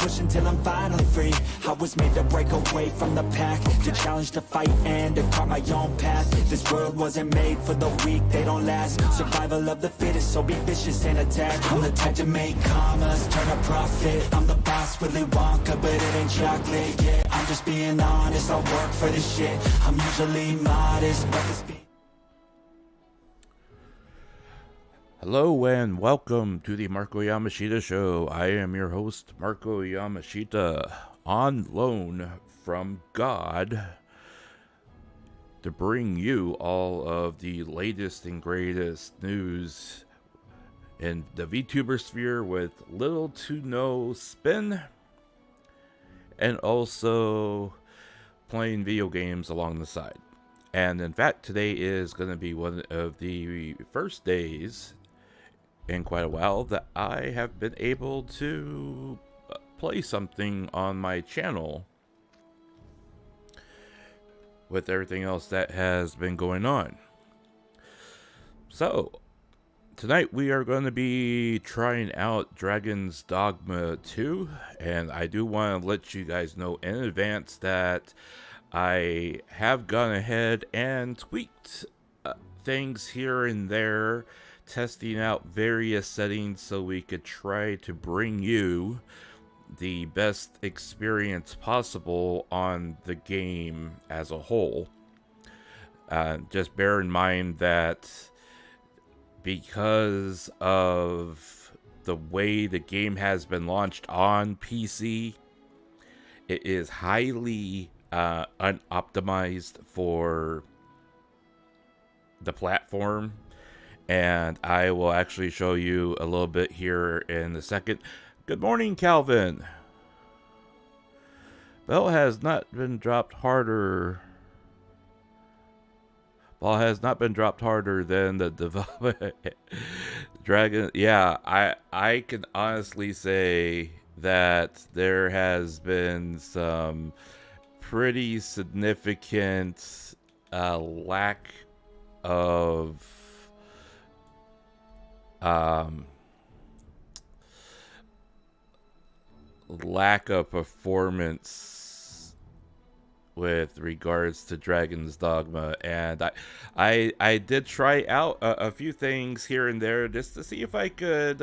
pushing till I'm finally free. I was made to break away from the pack, to challenge, to fight, and to carve my own path. This world wasn't made for the weak, they don't last. Survival of the fittest, so be vicious and attack. I'm the type to make commas turn a profit. I'm the boss, Willy Wonka, but it ain't chocolate. Yeah, I'm just being honest, I work for this shit. I'm usually modest, but this be. Hello and welcome to the Marko Yamashita Show. I am your host, Marko Yamashita, on loan from God to bring you all of the latest and greatest news in the VTuber sphere with little to no spin, and also playing video games along the side. And in fact, today is going to be one of the first days in quite a while that I have been able to play something on my channel with everything else that has been going on. So tonight we are going to be trying out Dragon's Dogma 2, and I do want to let you guys know in advance that I have gone ahead and tweaked things here and there, testing out various settings so we could try to bring you the best experience possible on the game as a whole. Just bear in mind that because of the way the game has been launched on PC, it is highly unoptimized for the platform. And I will actually show you a little bit here in a second. Good morning, Calvin. Bell has not been dropped harder. Ball has not been dropped harder than the development. Dragon. Yeah, I can honestly say that there has been some pretty significant lack of performance with regards to Dragon's Dogma, and I did try out a few things here and there just to see if I could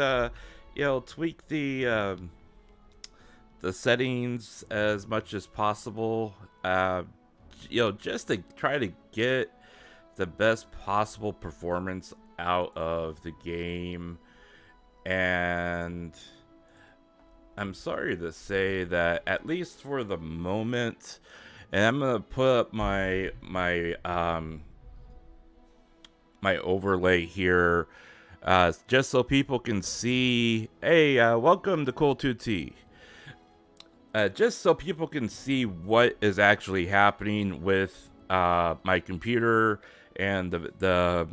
tweak the settings as much as possible, just to try to get the best possible performance out of the game. And I'm sorry to say that, at least for the moment, and I'm gonna put up my overlay here, just so people can see. Hey, welcome to Cool2T. Just so people can see what is actually happening with my computer and the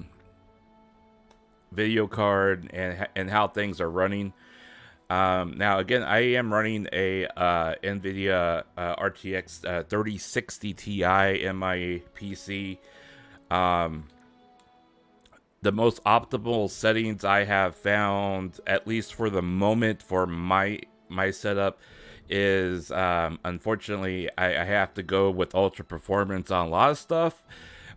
video card and how things are running. Now again, I am running a NVIDIA RTX 3060 Ti in my PC. The most optimal settings I have found, at least for the moment, for my setup is, unfortunately, I have to go with ultra performance on a lot of stuff,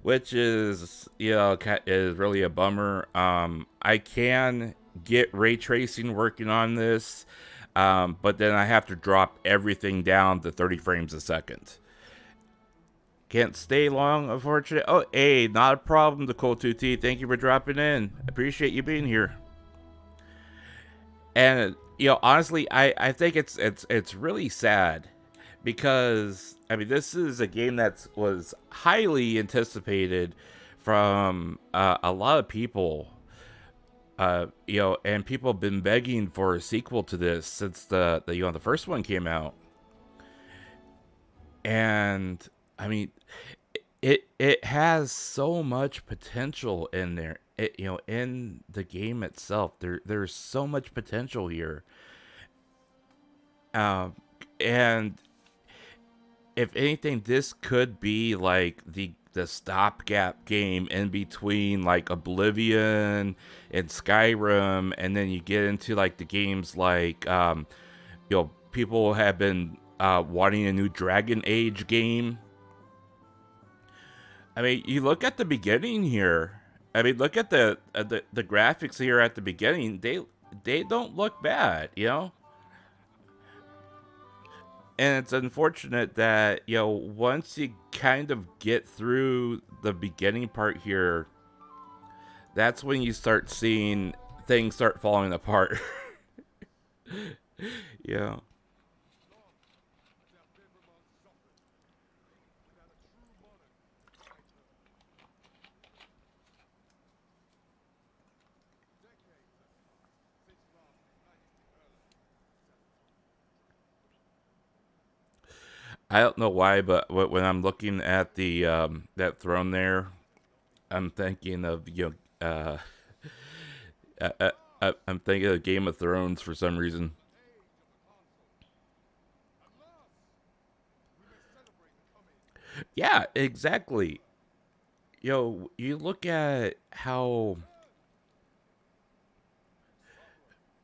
which is, is really a bummer. I can get ray tracing working on this, but then I have to drop everything down to 30 frames a second. Can't stay long, unfortunately. Oh, hey, not a problem, the Cool2T. Thank you for dropping in. Appreciate you being here. And honestly, I think it's really sad, because I mean, this is a game that was highly anticipated from a lot of people, and people have been begging for a sequel to this since the first one came out. And I mean, it has so much potential in there. In the game itself, there's so much potential here. And if anything, this could be like the stopgap game in between like Oblivion and Skyrim, and then you get into like the games like people have been wanting a new Dragon Age game. I mean, you look at the beginning here. I mean, look at the graphics here at the beginning. They don't look bad, you know. And it's unfortunate that, you know, once you kind of get through the beginning part here, that's when you start seeing things start falling apart. Yeah. I don't know why, but when I'm looking at the that throne there, I'm thinking of, you know, I'm thinking of Game of Thrones for some reason. Yeah, exactly. Yo, you look at how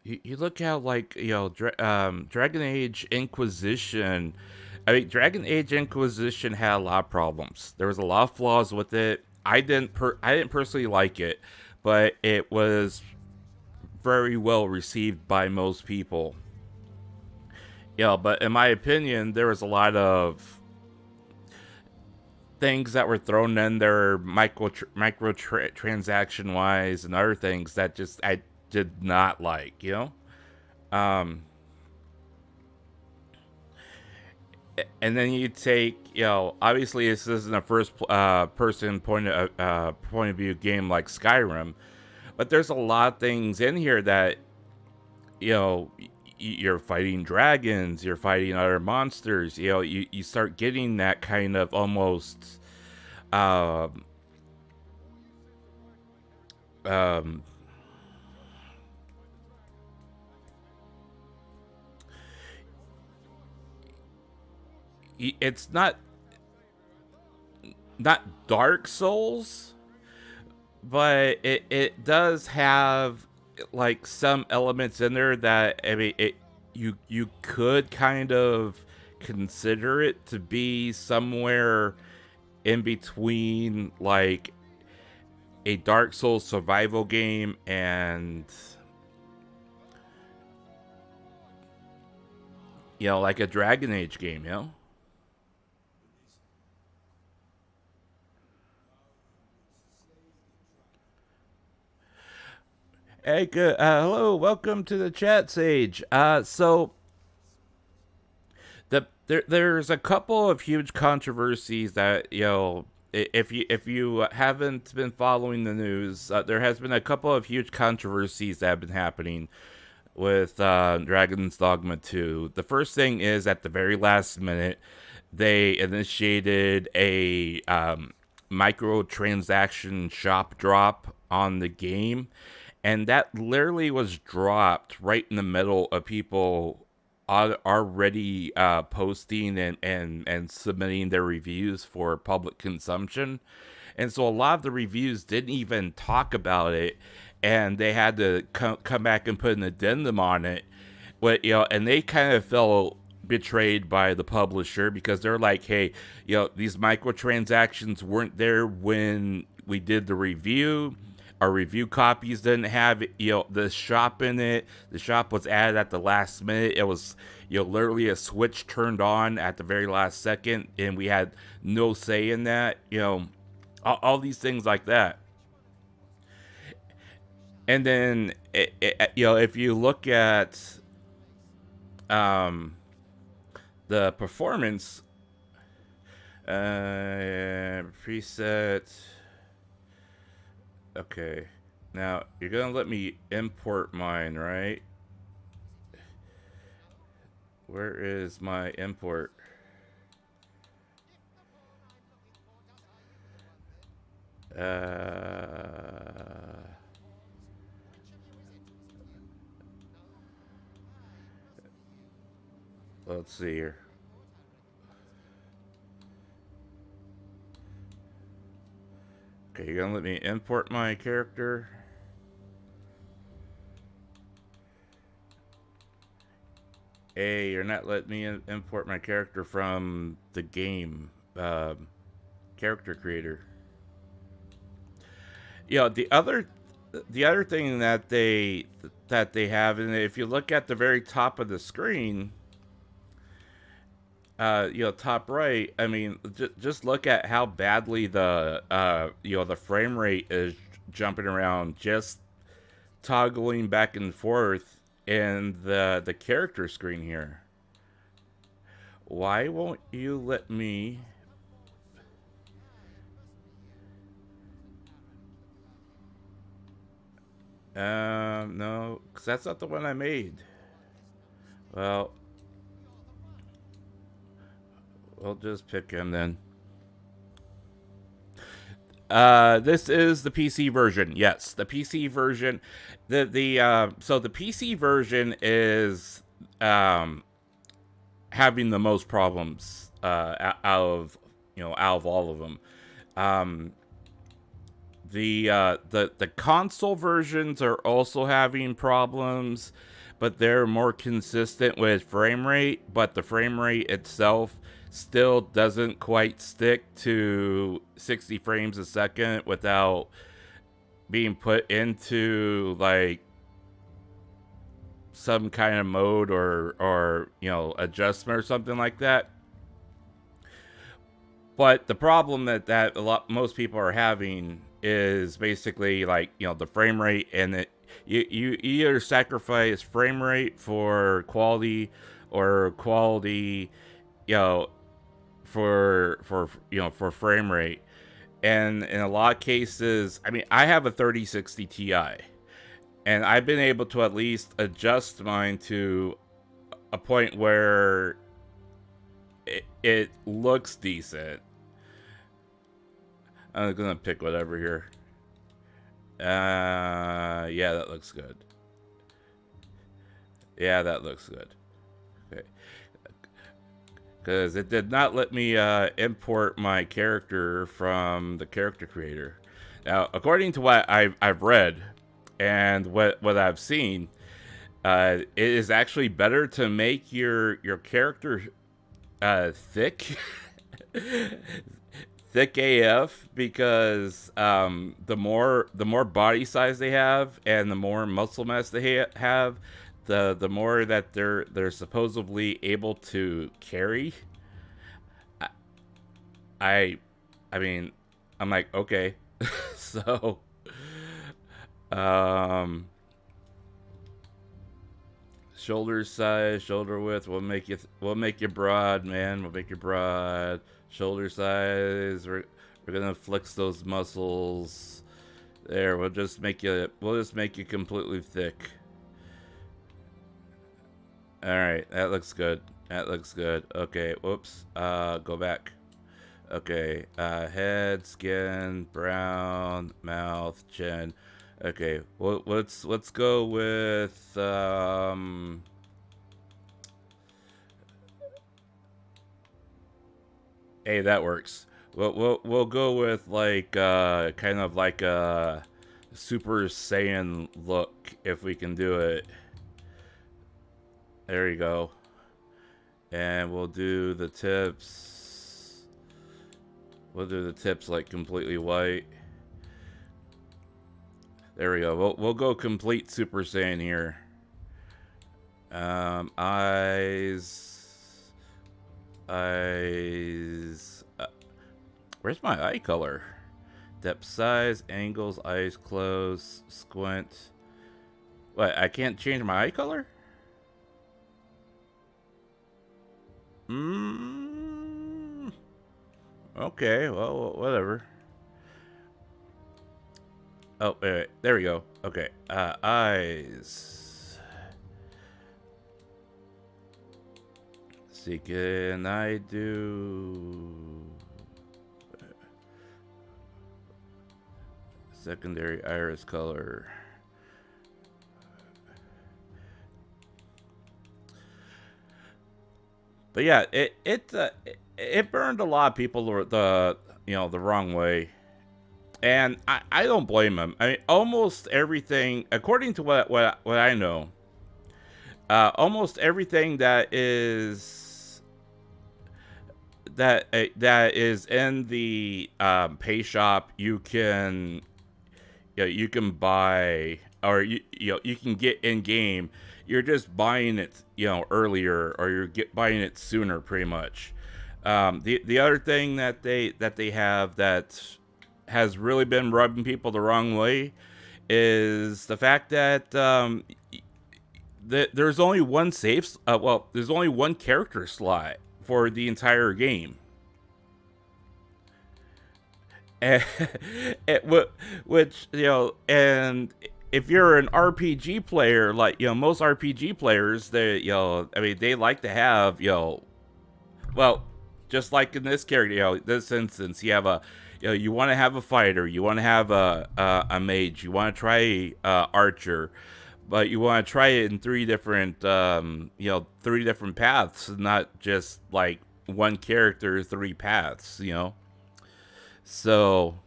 you look how, like, you know, Dragon Age Inquisition. I mean, Dragon Age Inquisition had a lot of problems. There was a lot of flaws with it. I didn't personally like it, but it was very well received by most people. Yeah, but in my opinion, there was a lot of things that were thrown in there, transaction wise, and other things that just I did not like. You know, um, and then you take, you know, obviously this isn't a first person point of view game like Skyrim, but there's a lot of things in here that, you know, you're fighting dragons, you're fighting other monsters. You know, you start getting that kind of almost um um it's not Dark Souls, but it does have like some elements in there that, I mean, you could kind of consider it to be somewhere in between, like a Dark Souls survival game and, you know, like a Dragon Age game, you know. Hey, good. Hello, welcome to the chat, Sage. So there's a couple of huge controversies that, you know, if you haven't been following the news, there has been a couple of huge controversies that have been happening with Dragon's Dogma 2. The first thing is, at the very last minute, they initiated a microtransaction shop drop on the game, and that literally was dropped right in the middle of people already posting and submitting their reviews for public consumption. And so a lot of the reviews didn't even talk about it, and they had to come back and put an addendum on it. But, you know, and they kind of felt betrayed by the publisher, because they're like, hey, you know, these microtransactions weren't there when we did the review. Our review copies didn't have, you know, the shop in it. The shop was added at the last minute. It was, you know, literally a switch turned on at the very last second, and we had no say in that. You know, all these things like that. And then, you know, if you look at um, the performance preset. Okay, now you're gonna let me import mine, right? Where is my import? Let's see here. Okay, you're gonna let me import my character. Hey, you're not letting me import my character from the game character creator. You know, the other thing that they have, and if you look at the very top of the screen, you know, top right, I mean, just look at how badly the you know, the frame rate is jumping around, just toggling back and forth in the character screen here. Why won't you let me? No, because that's not the one I made. Well, we'll just pick him then. This is the PC version. Yes, the PC version. So the PC version is having the most problems out of all of them. The console versions are also having problems, but they're more consistent with frame rate. But the frame rate itself still doesn't quite stick to 60 frames a second without being put into like some kind of mode or you know, adjustment or something like that. But the problem that most people are having is basically like, you know, the frame rate, and you either sacrifice frame rate for quality, or quality, you know, for frame rate. And in a lot of cases, I mean, I have a 3060 Ti, and I've been able to at least adjust mine to a point where it looks decent. I'm gonna pick whatever here. Yeah, that looks good. Yeah, that looks good. Okay. Because it did not let me import my character from the character creator. Now, according to what I've read and what I've seen, it is actually better to make your character thick. Thick AF, because the more body size they have and the more muscle mass they have, the more that they're supposedly able to carry. I mean, I'm like, okay. So shoulder size, shoulder width, we'll make you broad, man. We'll make you broad. Shoulder size, we're gonna flex those muscles. There, we'll just make you completely thick. All right, that looks good. That looks good. Okay, whoops. Go back. Okay, head, skin, brown, mouth, chin. Okay, well, let's go with hey, that works. We'll go with like kind of like a Super Saiyan look, if we can do it. There you go. And we'll do the tips. We'll do the tips like completely white. There we go. We'll go complete Super Saiyan here. Eyes. Where's my eye color? Depth, size, angles, eyes closed, squint. What? I can't change my eye color? Okay, well, whatever. Oh, wait, there we go. Okay, eyes. Let's see, can I do secondary iris color? But yeah, it burned a lot of people the wrong way, and I don't blame them. I mean, almost everything, according to what I know, almost everything that is that is in the pay shop, you can you can buy, or you can get in game. You're just buying it earlier, or buying it sooner, pretty much. The other thing that they have that has really been rubbing people the wrong way is the fact that there's only one there's only one character slot for the entire game. And, which and if you're an RPG player, like most RPG players, they I mean, they like to have well, just like in this character, this instance, you have a you want to have a fighter, you want to have a mage, you want to try archer, but you want to try it in three different paths, not just like one character, three paths, So,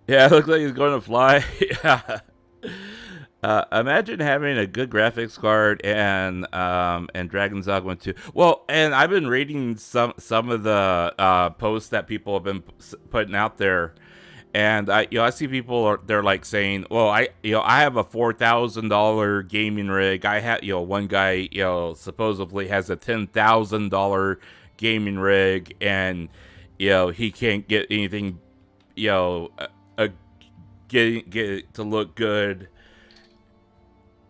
yeah, it looks like he's going to fly. Yeah. Imagine having a good graphics card and Dragon's Dogma 2. Well, and I've been reading some of the posts that people have been putting out there, and I see people they're like saying, well, I have a $4,000 gaming rig. I have one guy supposedly has a $10,000 gaming rig, and he can't get anything get it to look good.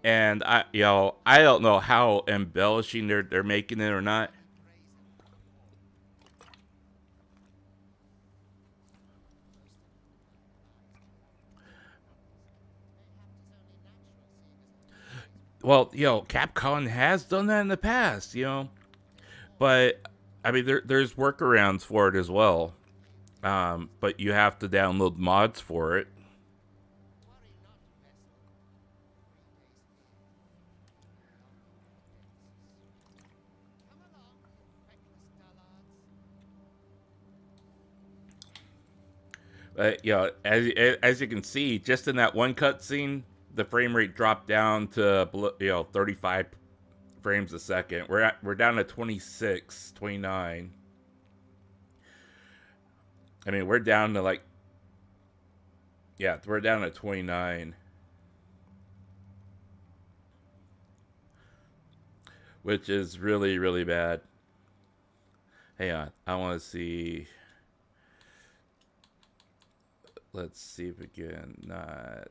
And I don't know how embellishing they're making it or not. Well, Capcom has done that in the past, but I mean, there's workarounds for it as well. But you have to download mods for it. As you can see, just in that one cutscene, the frame rate dropped down to 35 frames a second. We're down to 26, 29. I mean, we're down to we're down to 29, which is really, really bad. Hang on, I want to see. Let's see if we can not.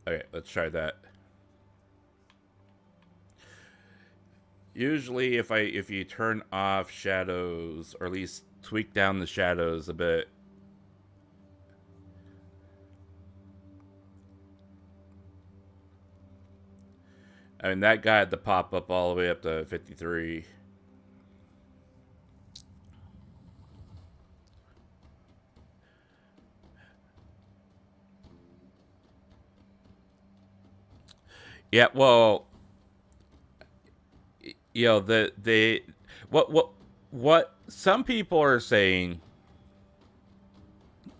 Okay, let's try that. Usually, if you turn off shadows, or at least tweak down the shadows a bit, I mean, that guy had to pop up all the way up to 53. Yeah, well, what some people are saying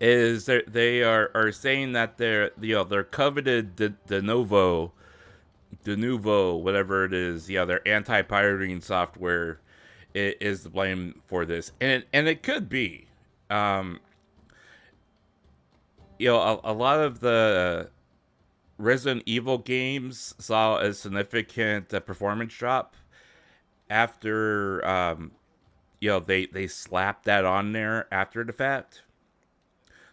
is they are saying that their coveted de novo, whatever it is, their anti-pirating software is the blame for this, and it could be. A lot of the Resident Evil games saw a significant performance drop after they slapped that on there after the fact.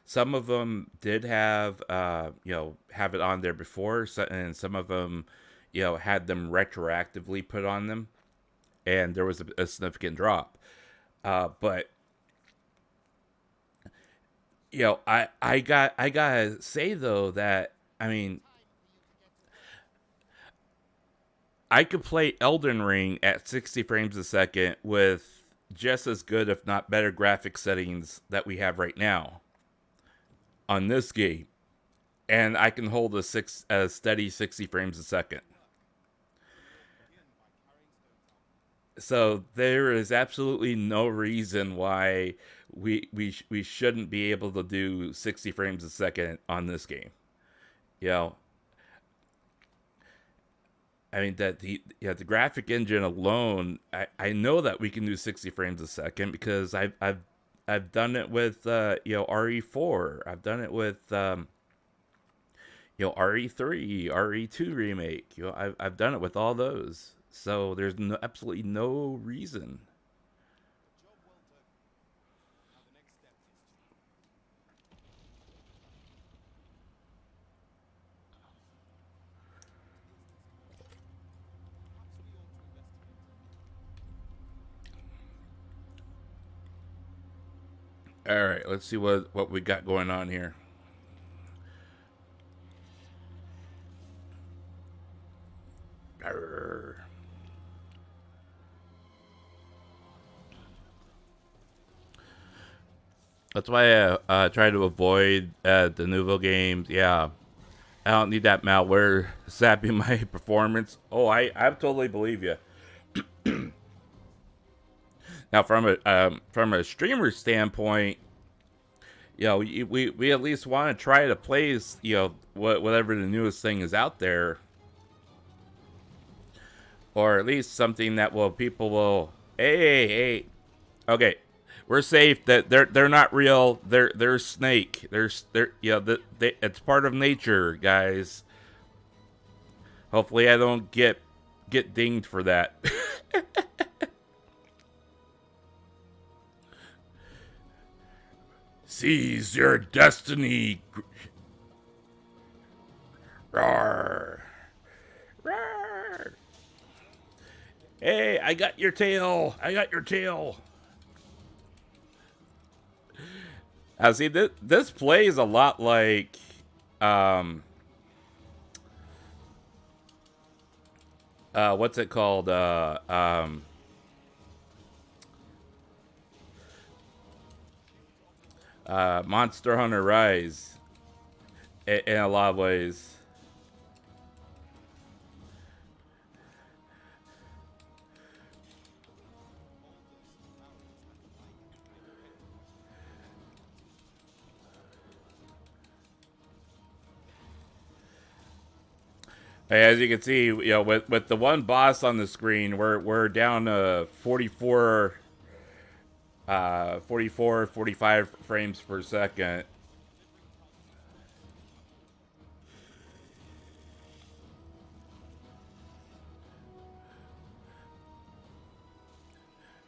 Some of them did have have it on there before, and some of them had them retroactively put on them, and there was a significant drop. But I gotta say though that, I mean, I could play Elden Ring at 60 frames a second with just as good, if not better, graphic settings that we have right now on this game, and I can hold a steady 60 frames a second. So there is absolutely no reason why we shouldn't be able to do 60 frames a second on this game. You know, I mean that the graphic engine alone, I know that we can do 60 frames a second because I've done it with RE4. I've done it with RE3, RE2 remake. I've done it with all those. So there's absolutely no reason. All right, let's see what we got going on here. Arrgh. That's why I try to avoid the Nouveau games. Yeah, I don't need that malware zapping my performance. Oh, I totally believe you. Now, from a streamer standpoint, we at least want to try to play whatever the newest thing is out there, or at least something that people will. Hey, okay. We're safe. That they're not real. They're snake. It's part of nature, guys. Hopefully, I don't get dinged for that. Seize your destiny. Roar. Roar. Hey, I got your tail. I got your tail. See, this plays a lot like, what's it called? Monster Hunter Rise, in a lot of ways. As you can see, with the one boss on the screen, we're down to 44, 45 frames per second.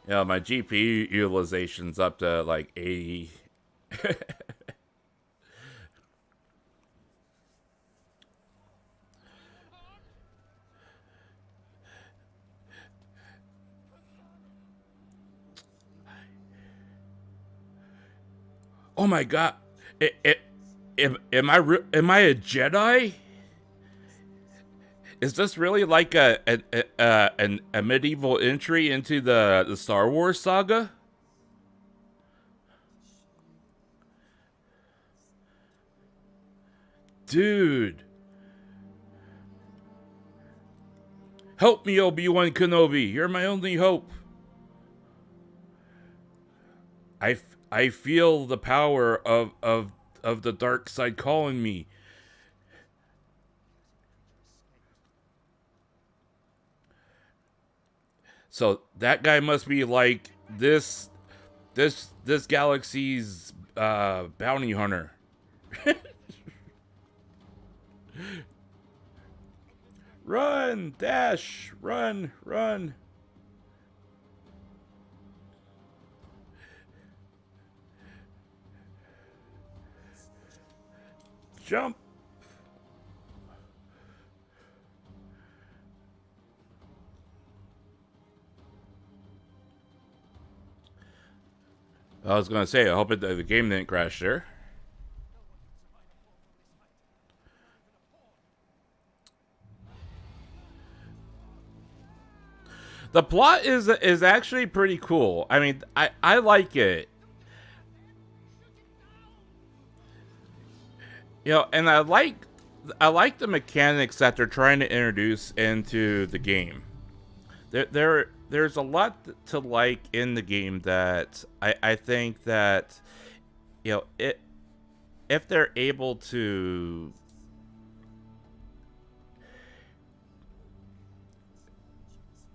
My GPU utilization's up to like 80. Oh my god! Am I a Jedi? Is this really like a medieval entry into the Star Wars saga? Dude, help me, Obi-Wan Kenobi! You're my only hope. I feel the power of the dark side calling me. So that guy must be like this galaxy's bounty hunter. Run, dash, run, run. Jump. I was gonna say, I hope the game didn't crash there. The plot is actually pretty cool. I mean, I like it. You know, and I like the mechanics that they're trying to introduce into the game. There's a lot to like in the game that I think that, you know, if they're able to,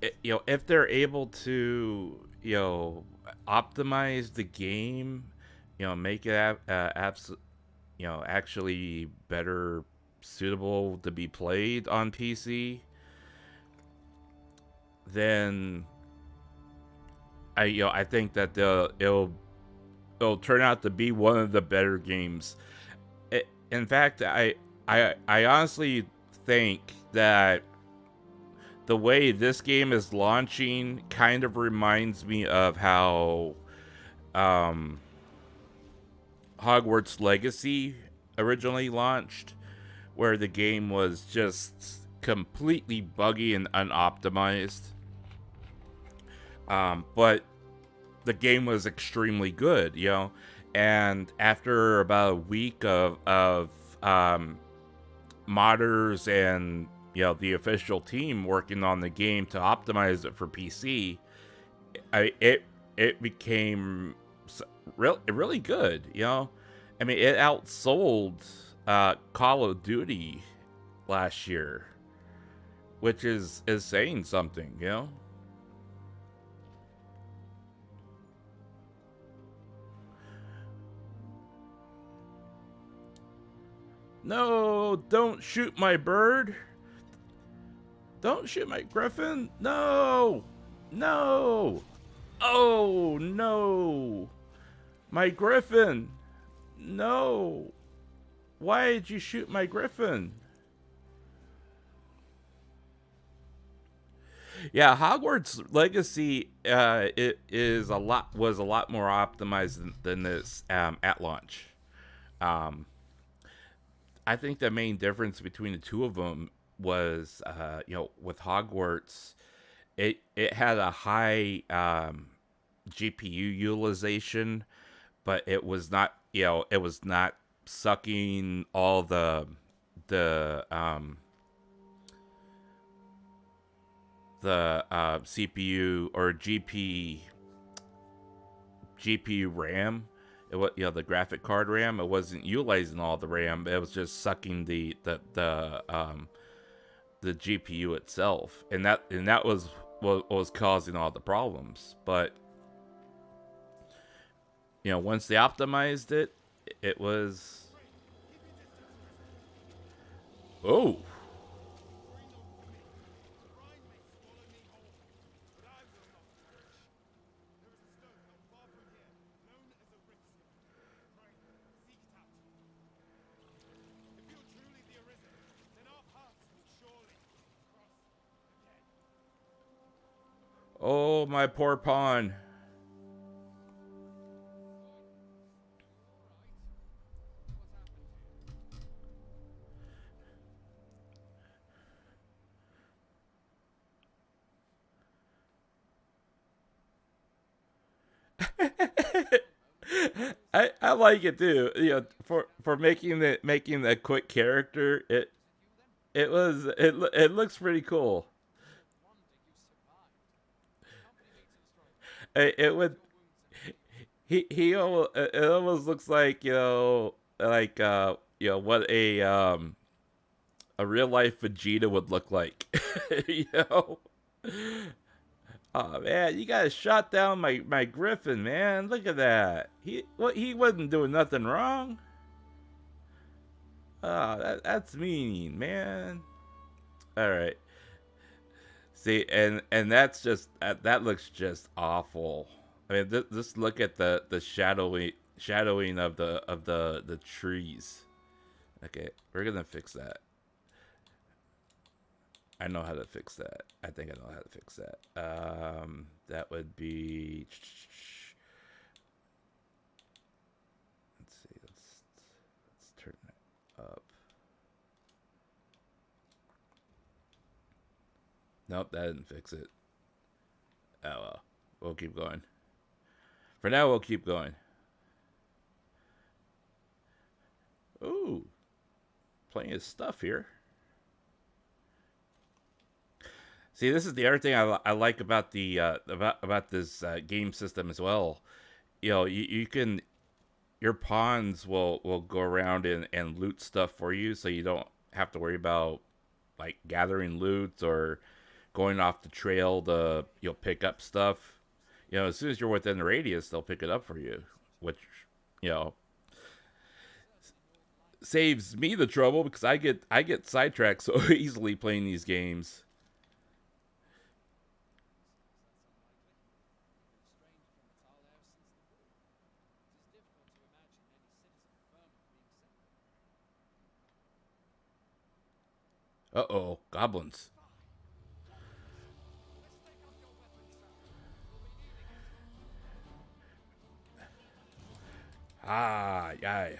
if they're able to, optimize the game, make it actually better suitable to be played on PC, then I think that it'll turn out to be one of the better games. In fact, I honestly think that the way this game is launching kind of reminds me of how Hogwarts Legacy originally launched, where the game was just completely buggy and unoptimized. But the game was extremely good, and after about a week of modders and the official team working on the game to optimize it for PC, it became really good. I mean, it outsold Call of Duty last year, which is saying something. No, don't shoot my bird. Don't shoot my griffin. No. No. Oh, no. My griffin. No. Why did you shoot my griffin? Yeah, Hogwarts Legacy was a lot more optimized than this at launch. I think the main difference between the two of them was, with Hogwarts, it had a high GPU utilization, but it was not, sucking all the CPU or GPU RAM. It was, the graphic card RAM. It wasn't utilizing all the RAM. It was just sucking the GPU itself, and that was what was causing all the problems. But once they optimized it, it was oh. Oh, my poor pawn. I like it too. For making the quick character, it looks pretty cool. It would it almost looks like what a real life Vegeta would look like. you know Oh man, you guys shot down my griffin, man. Look at that. He wasn't doing nothing wrong. Oh, that's mean, man. All right. See, and that's just that looks just awful. I mean, just look at the shadowing of the trees. Okay, we're gonna fix that. I know how to fix that. I think I know how to fix that. That would be. Let's see. Let's turn that up. Nope, that didn't fix it. Oh well, we'll keep going. For now, we'll keep going. Ooh, plenty of stuff here. See, this is the other thing I like about the about this game system as well. You know, you can, your pawns will go around and loot stuff for you, so you don't have to worry about like gathering loot or going off the trail to pick up stuff. You know, as soon as you're within the radius, they'll pick it up for you, which you know saves me the trouble because I get sidetracked so easily playing these games. Uh-oh, goblins. Ah, yeah.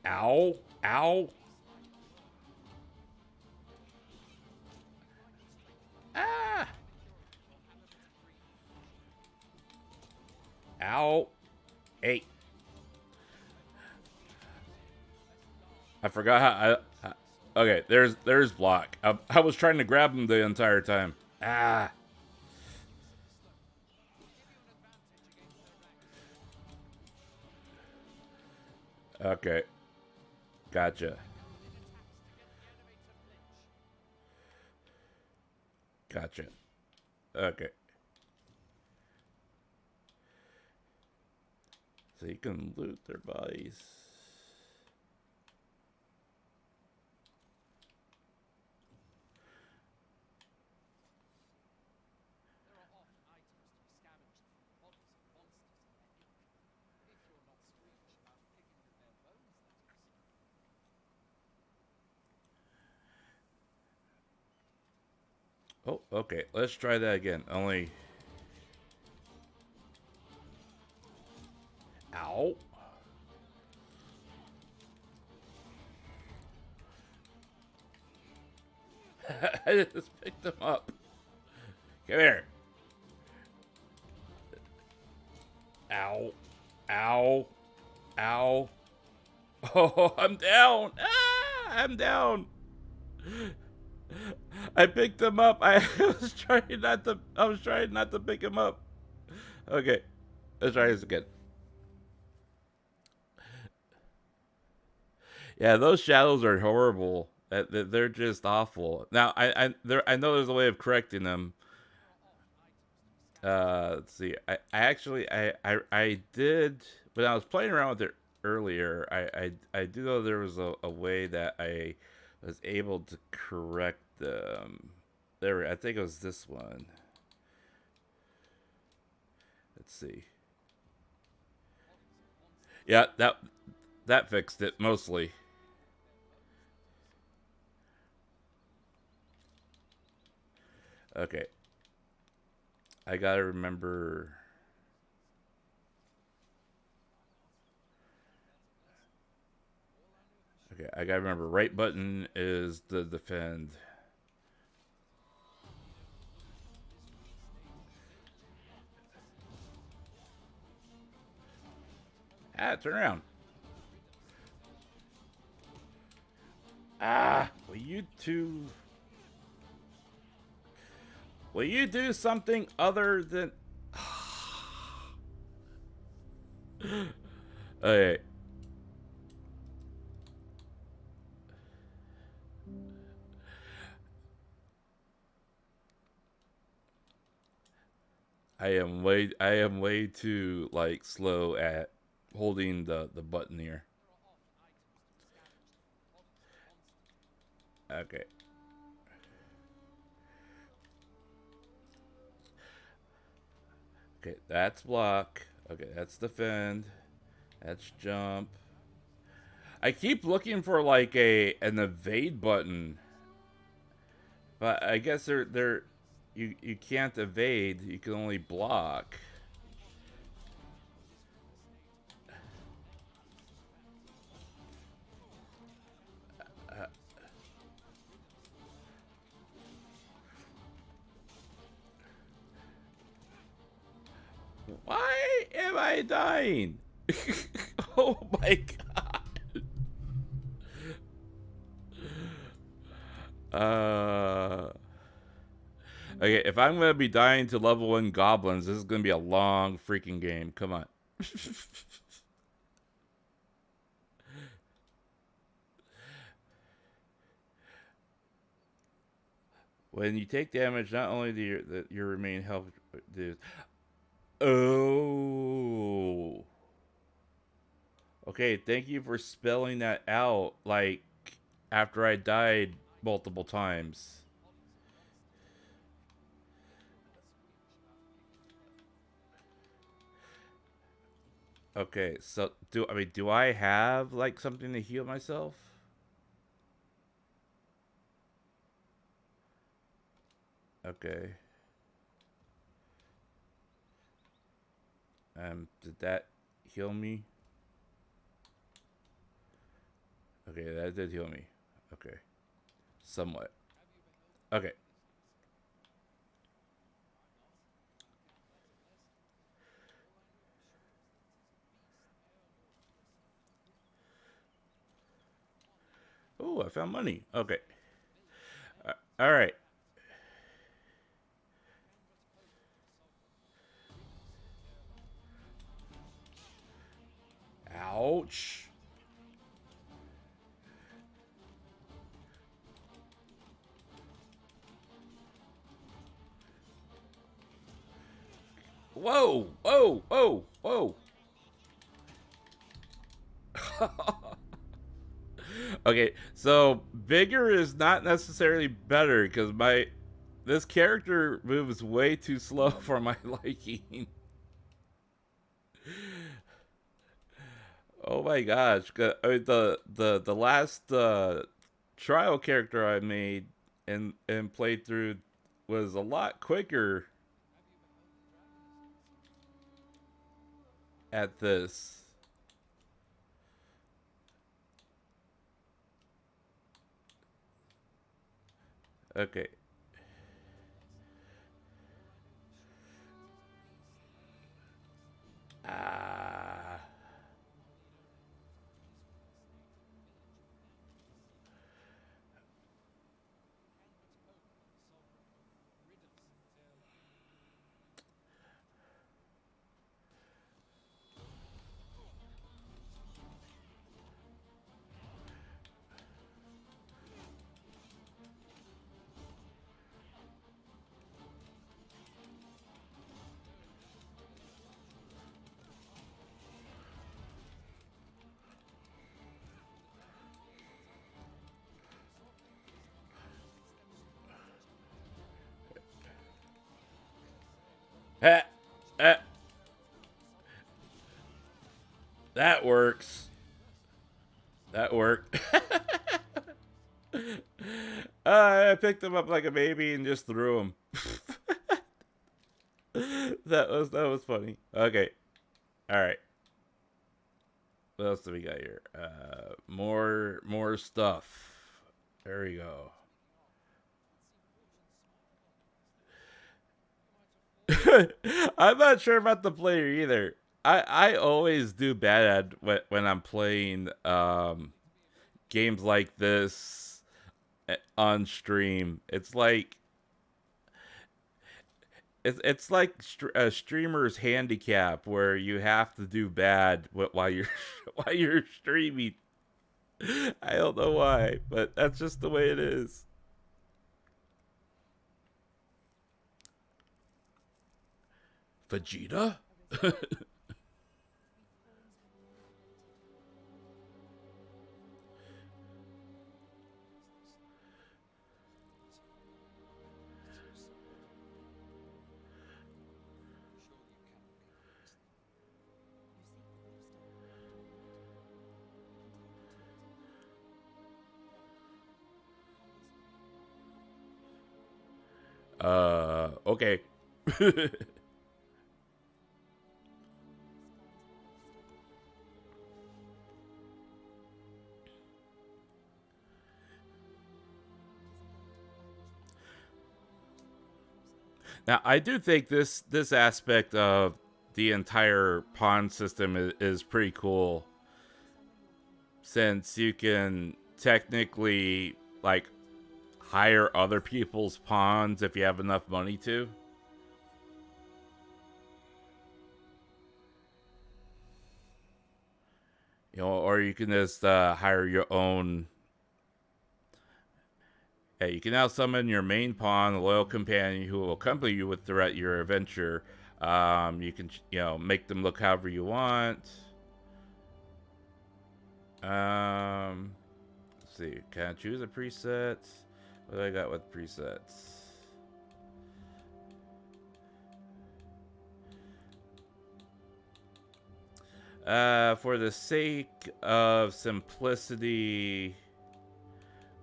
Ow, ow. Ah. Ow. Hey. I forgot how okay, there's block. I was trying to grab him the entire time. Ah. Okay. Gotcha. Gotcha. Okay. So you can loot their bodies. Oh, okay. Let's try that again. Only... Ow. I just picked them up. Come here. Ow. Ow. Ow. Oh, I'm down. Ah, I'm down. I picked him up. I was trying not to pick him up. Okay. Let's try this again. Yeah, those shadows are horrible. They're just awful. Now, I know there's a way of correcting them. Let's see. I actually I did when I was playing around with it earlier. I do know there was a way that I was able to correct them. There, I think it was this one. Let's see. Yeah, that fixed it mostly. Okay. I gotta remember. Okay, I gotta remember. Right button is the defend. Ah, turn around. Ah, will you two... Will you do something other than... Okay. I am way too like slow at holding the button here. Okay. Okay, that's block. Okay, that's defend. That's jump. I keep looking for like an evade button, but I guess you can't evade. You can only block. Why am I dying? Oh my god. Okay, if I'm gonna be dying to level 1 goblins, this is gonna be a long freaking game. Come on. When you take damage, not only do your remain health. Oh. Okay, thank you for spelling that out, like, after I died multiple times. Okay, so do I have like something to heal myself? Okay. Did that heal me? Okay, that did heal me. Okay. Somewhat. Okay. Oh, I found money. Okay. All right. Ouch. Whoa, whoa, whoa, whoa. Okay, so bigger is not necessarily better because this character moves way too slow for my liking. Oh my gosh! I mean, the last trial character I made and played through was a lot quicker at this. Okay. Ah. Ha, ha, that works. That worked. I picked him up like a baby and just threw him. That was funny. Okay. All right. What else do we got here? More stuff. There we go. I'm not sure about the player either. I always do bad when I'm playing games like this on stream. It's like a streamer's handicap where you have to do bad while you're while you're streaming. I don't know why, but that's just the way it is. Vegeta? Okay. Now, I do think this aspect of the entire pawn system is pretty cool, since you can technically like hire other people's pawns if you have enough money to. You know, or you can just hire your own. Hey, you can now summon your main pawn, a loyal companion who will accompany you throughout your adventure. You can, you know, make them look however you want. Let's see. Can I choose a preset? What do I got with presets? For the sake of simplicity,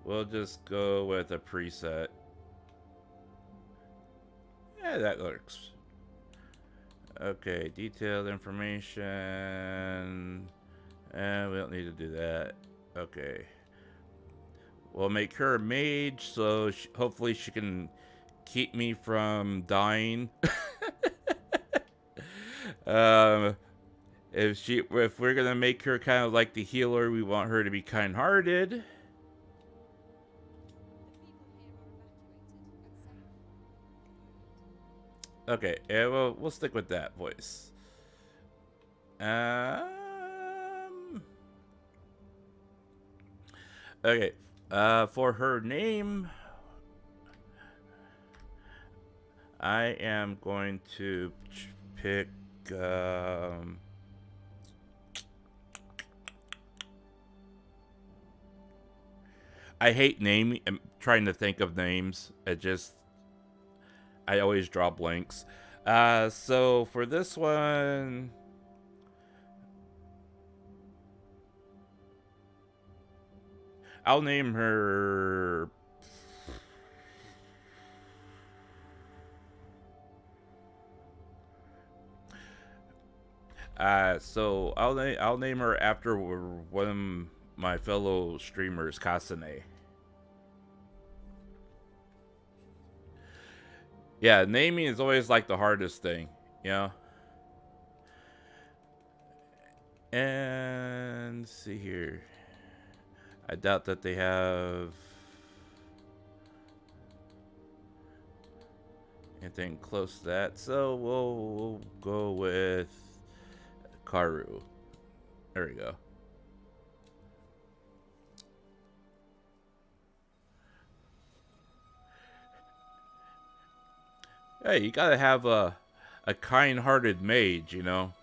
we'll just go with a preset. Yeah, that works. Okay, detailed information. And we don't need to do that. Okay. We'll make her a mage, so hopefully she can keep me from dying. If we're gonna make her kind of like the healer, we want her to be kind-hearted. Okay, yeah, we'll stick with that voice. Okay, for her name, I am going to pick. I hate naming. I'm trying to think of names. I always draw blanks. So for this one, I'll name her. So I'll name her after one of my fellow streamers, Kasane. Yeah, naming is always like the hardest thing, you know. And let's see here. I doubt that they have anything close to that, so we'll go with Karu. There we go. Hey, you gotta have a kind-hearted mage, you know.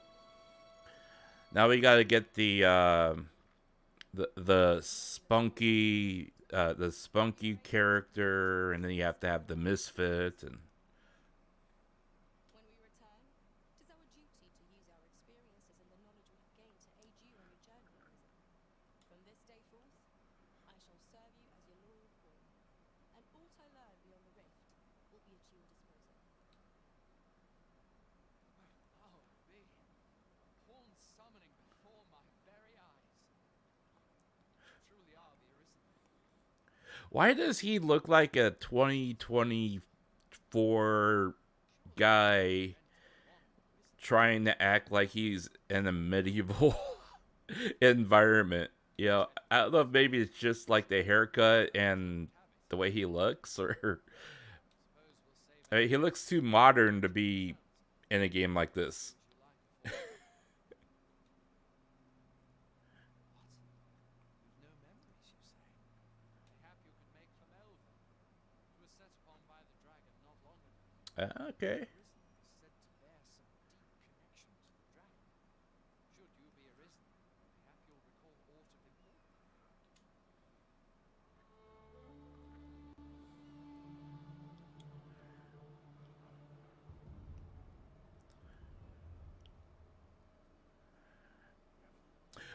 Now we gotta get the spunky character, and then you have to have the misfit and. Why does he look like a 2024 guy trying to act like he's in a medieval environment? You know, I don't know if maybe it's just like the haircut and the way he looks, or I mean, he looks too modern to be in a game like this. Okay.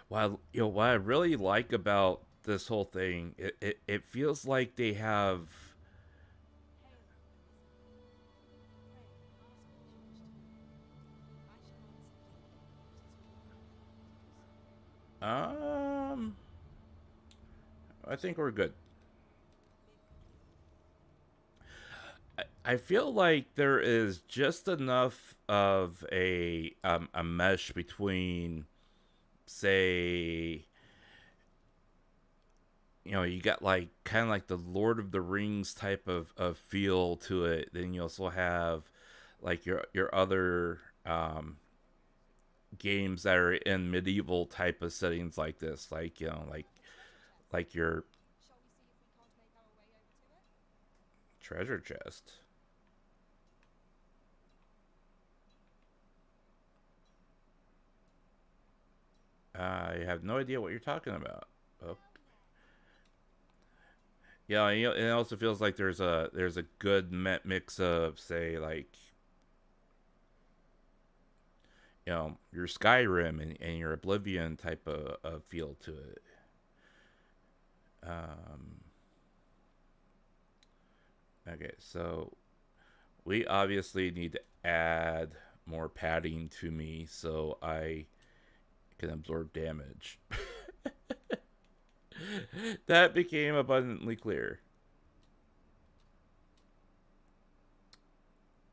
Well, you know what I really like about this whole thing, it feels like they have. I think we're good. I feel like there is just enough of a mesh between, say, you know, you got like kind of like the Lord of the Rings type of feel to it. Then you also have like your other games that are in medieval type of settings like this, like, you know, like your treasure chest. I have no idea what you're talking about. Oh. Yeah, you know, it also feels like there's a good mix of, say, like, you know, your Skyrim and your Oblivion type of feel to it. Um, okay, so we obviously need to add more padding to me so I can absorb damage. That became abundantly clear.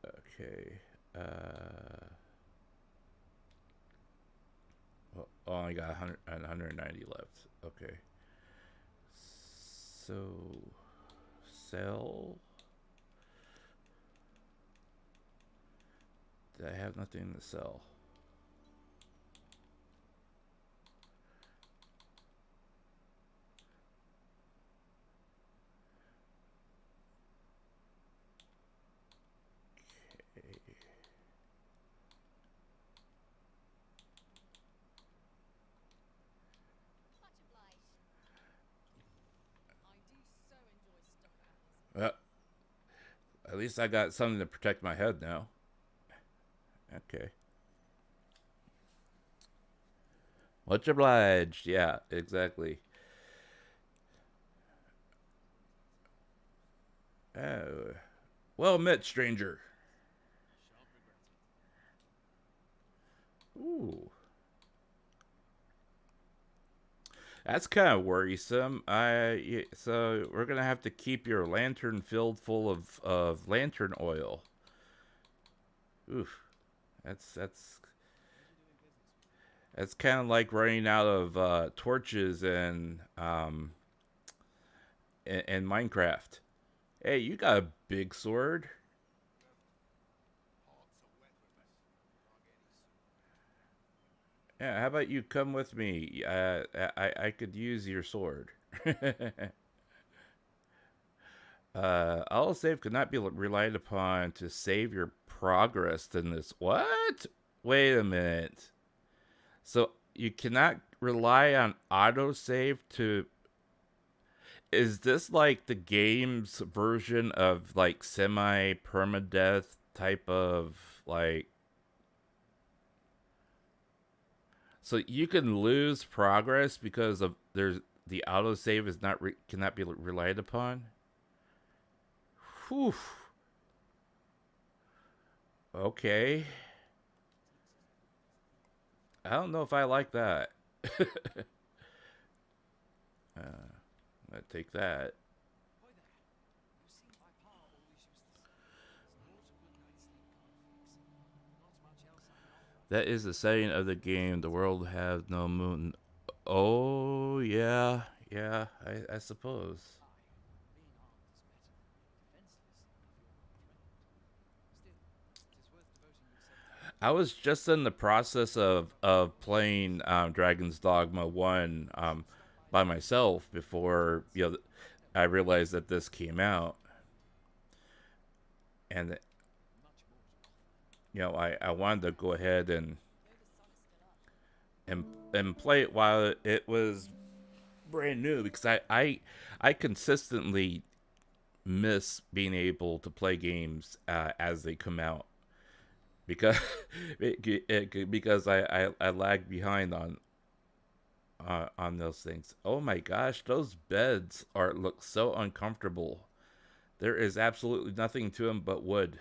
Okay. Well, oh, I got 190 left. Okay. So, sell. Did I have nothing to sell? Okay. Well, at least I got something to protect my head now. Okay. Much obliged. Yeah, exactly. Oh. Well met, stranger. Ooh. That's kind of worrisome. So we're gonna have to keep your lantern filled full of lantern oil. Oof. That's It's kind of like running out of torches in Minecraft. Hey, you got a big sword. Yeah, how about you come with me? I could use your sword. All save could not be relied upon to save your progress in this. What? Wait a minute. So you cannot rely on autosave to. Is this like the game's version of like semi permadeath type of like. So you can lose progress because of there's the autosave is not cannot be relied upon? Whew. Okay. I don't know if I like that. I'm gonna take that. That is the setting of the game. The world has no moon. Oh yeah, yeah. I suppose. I was just in the process of playing Dragon's Dogma 1 by myself before I realized that this came out, and I wanted to go ahead and play it while it was brand new because I consistently miss being able to play games as they come out because because I lag behind on those things. Oh my gosh, those beds look so uncomfortable. There is absolutely nothing to them but wood.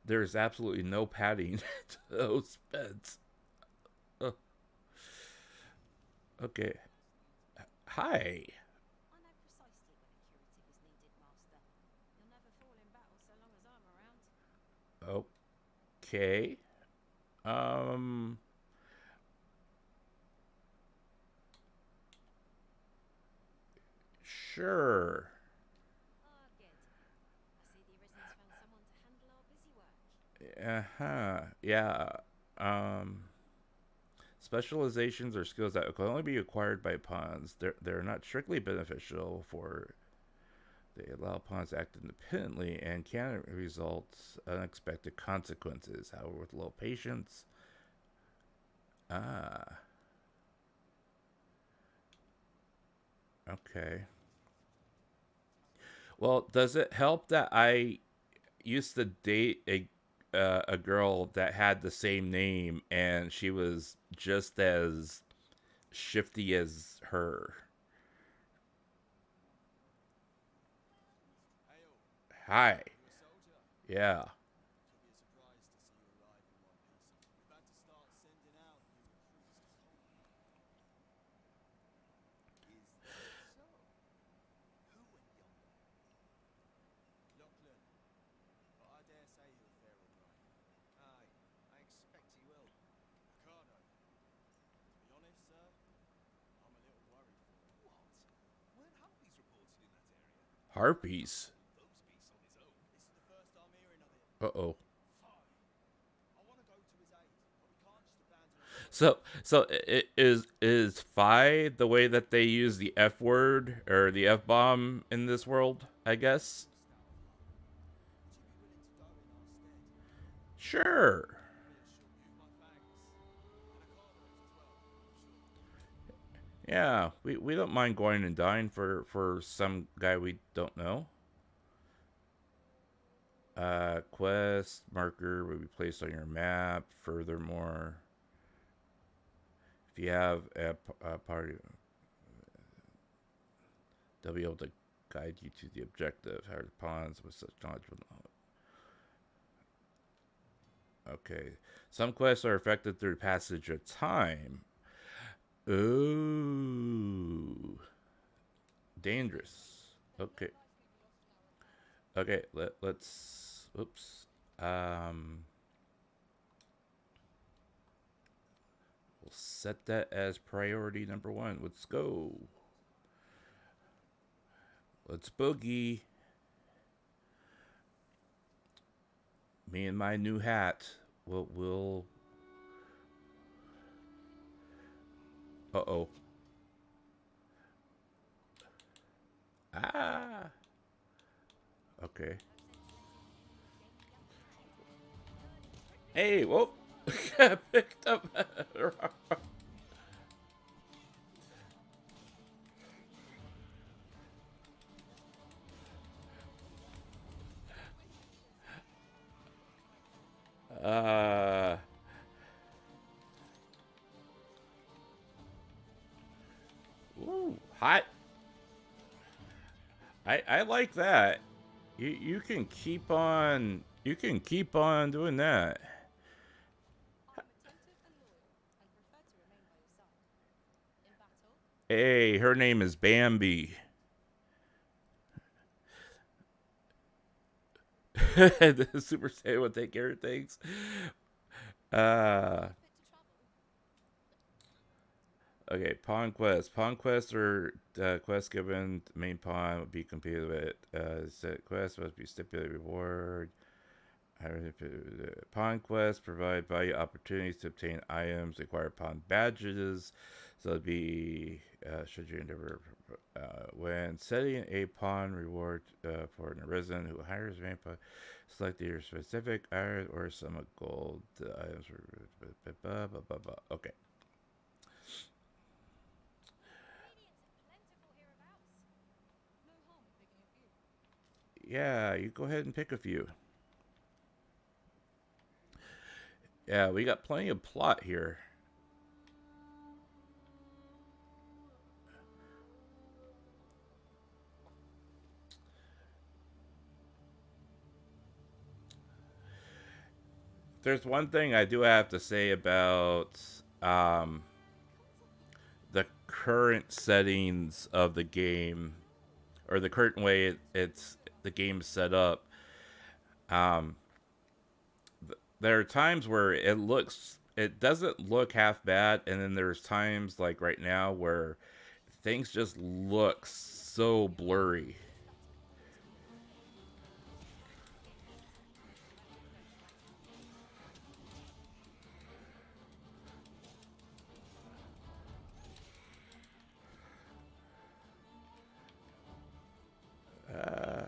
There is absolutely no padding to those beds. Oh, okay. Hi. Okay. Um. Sure. Ah, good. I see the Arisen's found someone to handle our busy work. Uh-huh. Yeah. Um. Specializations are skills that can only be acquired by pawns. They're not strictly beneficial for. They allow pawns to act independently and can result unexpected consequences. However, with low patience. Ah. Okay. Well, does it help that I used to date a girl that had the same name and she was just as shifty as her? Hi. You a soldier? Yeah. It'll be a surprise to see you arrive in one piece. We've had to start sending out new recruits to school. Is that so? Who went yonder? Lachlan. But I dare say he'll fare all right. Aye, I expect he will. Ricardo. To be honest, sir, I'm a little worried for him. What? Weren't harpies reported in that area? Harpies. Boobs beast on his own. This is the first I'm hearing of it. Uh-oh. Fine. I want to go to his aid, but we can't just abandon him. So it is Phi the way that they use the F word or the F bomb in this world, I guess. Would you be willing to go in our stead? Sure. You've my thanks. And Ricardo's as well, I'm sure. Yeah, we don't mind going and dying for some guy we don't know. Quest marker will be placed on your map. Furthermore, if you have a party, they'll be able to guide you to the objective. How the pawns with such knowledge will know. Okay, some quests are affected through passage of time. Ooh, dangerous. Okay. Okay, let's. Oops. We'll set that as priority number 1. Let's go. Let's boogie. Me and my new hat. We'll. Uh-oh. Ah. Okay. Hey, whoa. I picked up. uh. Ooh, hot. I like that. You can keep on doing that. I'm attentive and loyal, and prefer to remain by your side. In battle, Hey, her name is Bambi. The Super Saiyan will take care of things. Uh, fit to travel. okay, pawn quest. Pawn quests are quests given the main pawn will be completed with set quest must be stipulated reward. Pawn quests provide value opportunities to obtain items, acquire pawn badges. So it'd be should you endeavor when setting a pawn reward for an arisen who hires a main pawn, select your specific iron or sum of gold items. Okay. Ingredients are plentiful hereabouts. No harm in picking a few. Yeah, you go ahead and pick a few. Yeah, we got plenty of plot here. There's one thing I do have to say about the current settings of the game, or the current way it's the game's set up. Um, there are times where it doesn't look half bad, and then there's times like right now where things just look so blurry. Uh,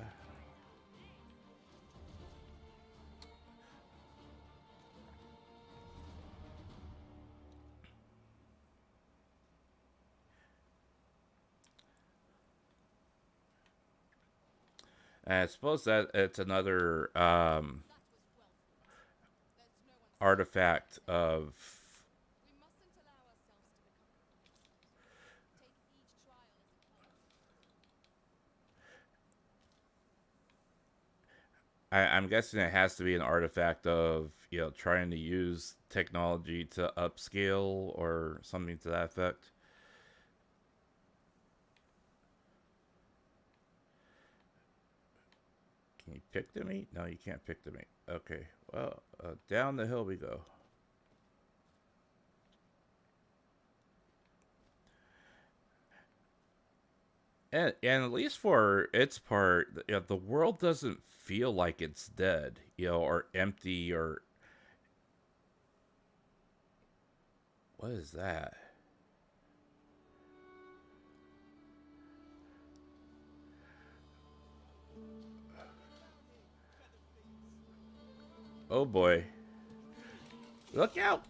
I suppose that it's another artifact of. We mustn't allow ourselves to become complacent. Take each trial as it comes. I'm guessing it has to be an artifact of, you know, trying to use technology to upscale or something to that effect. Can you pick the meat? No, you can't pick the meat. Okay, well, down the hill we go. And at least for its part, you know, the world doesn't feel like it's dead, you know, or empty, or what is that? Oh boy. Look out!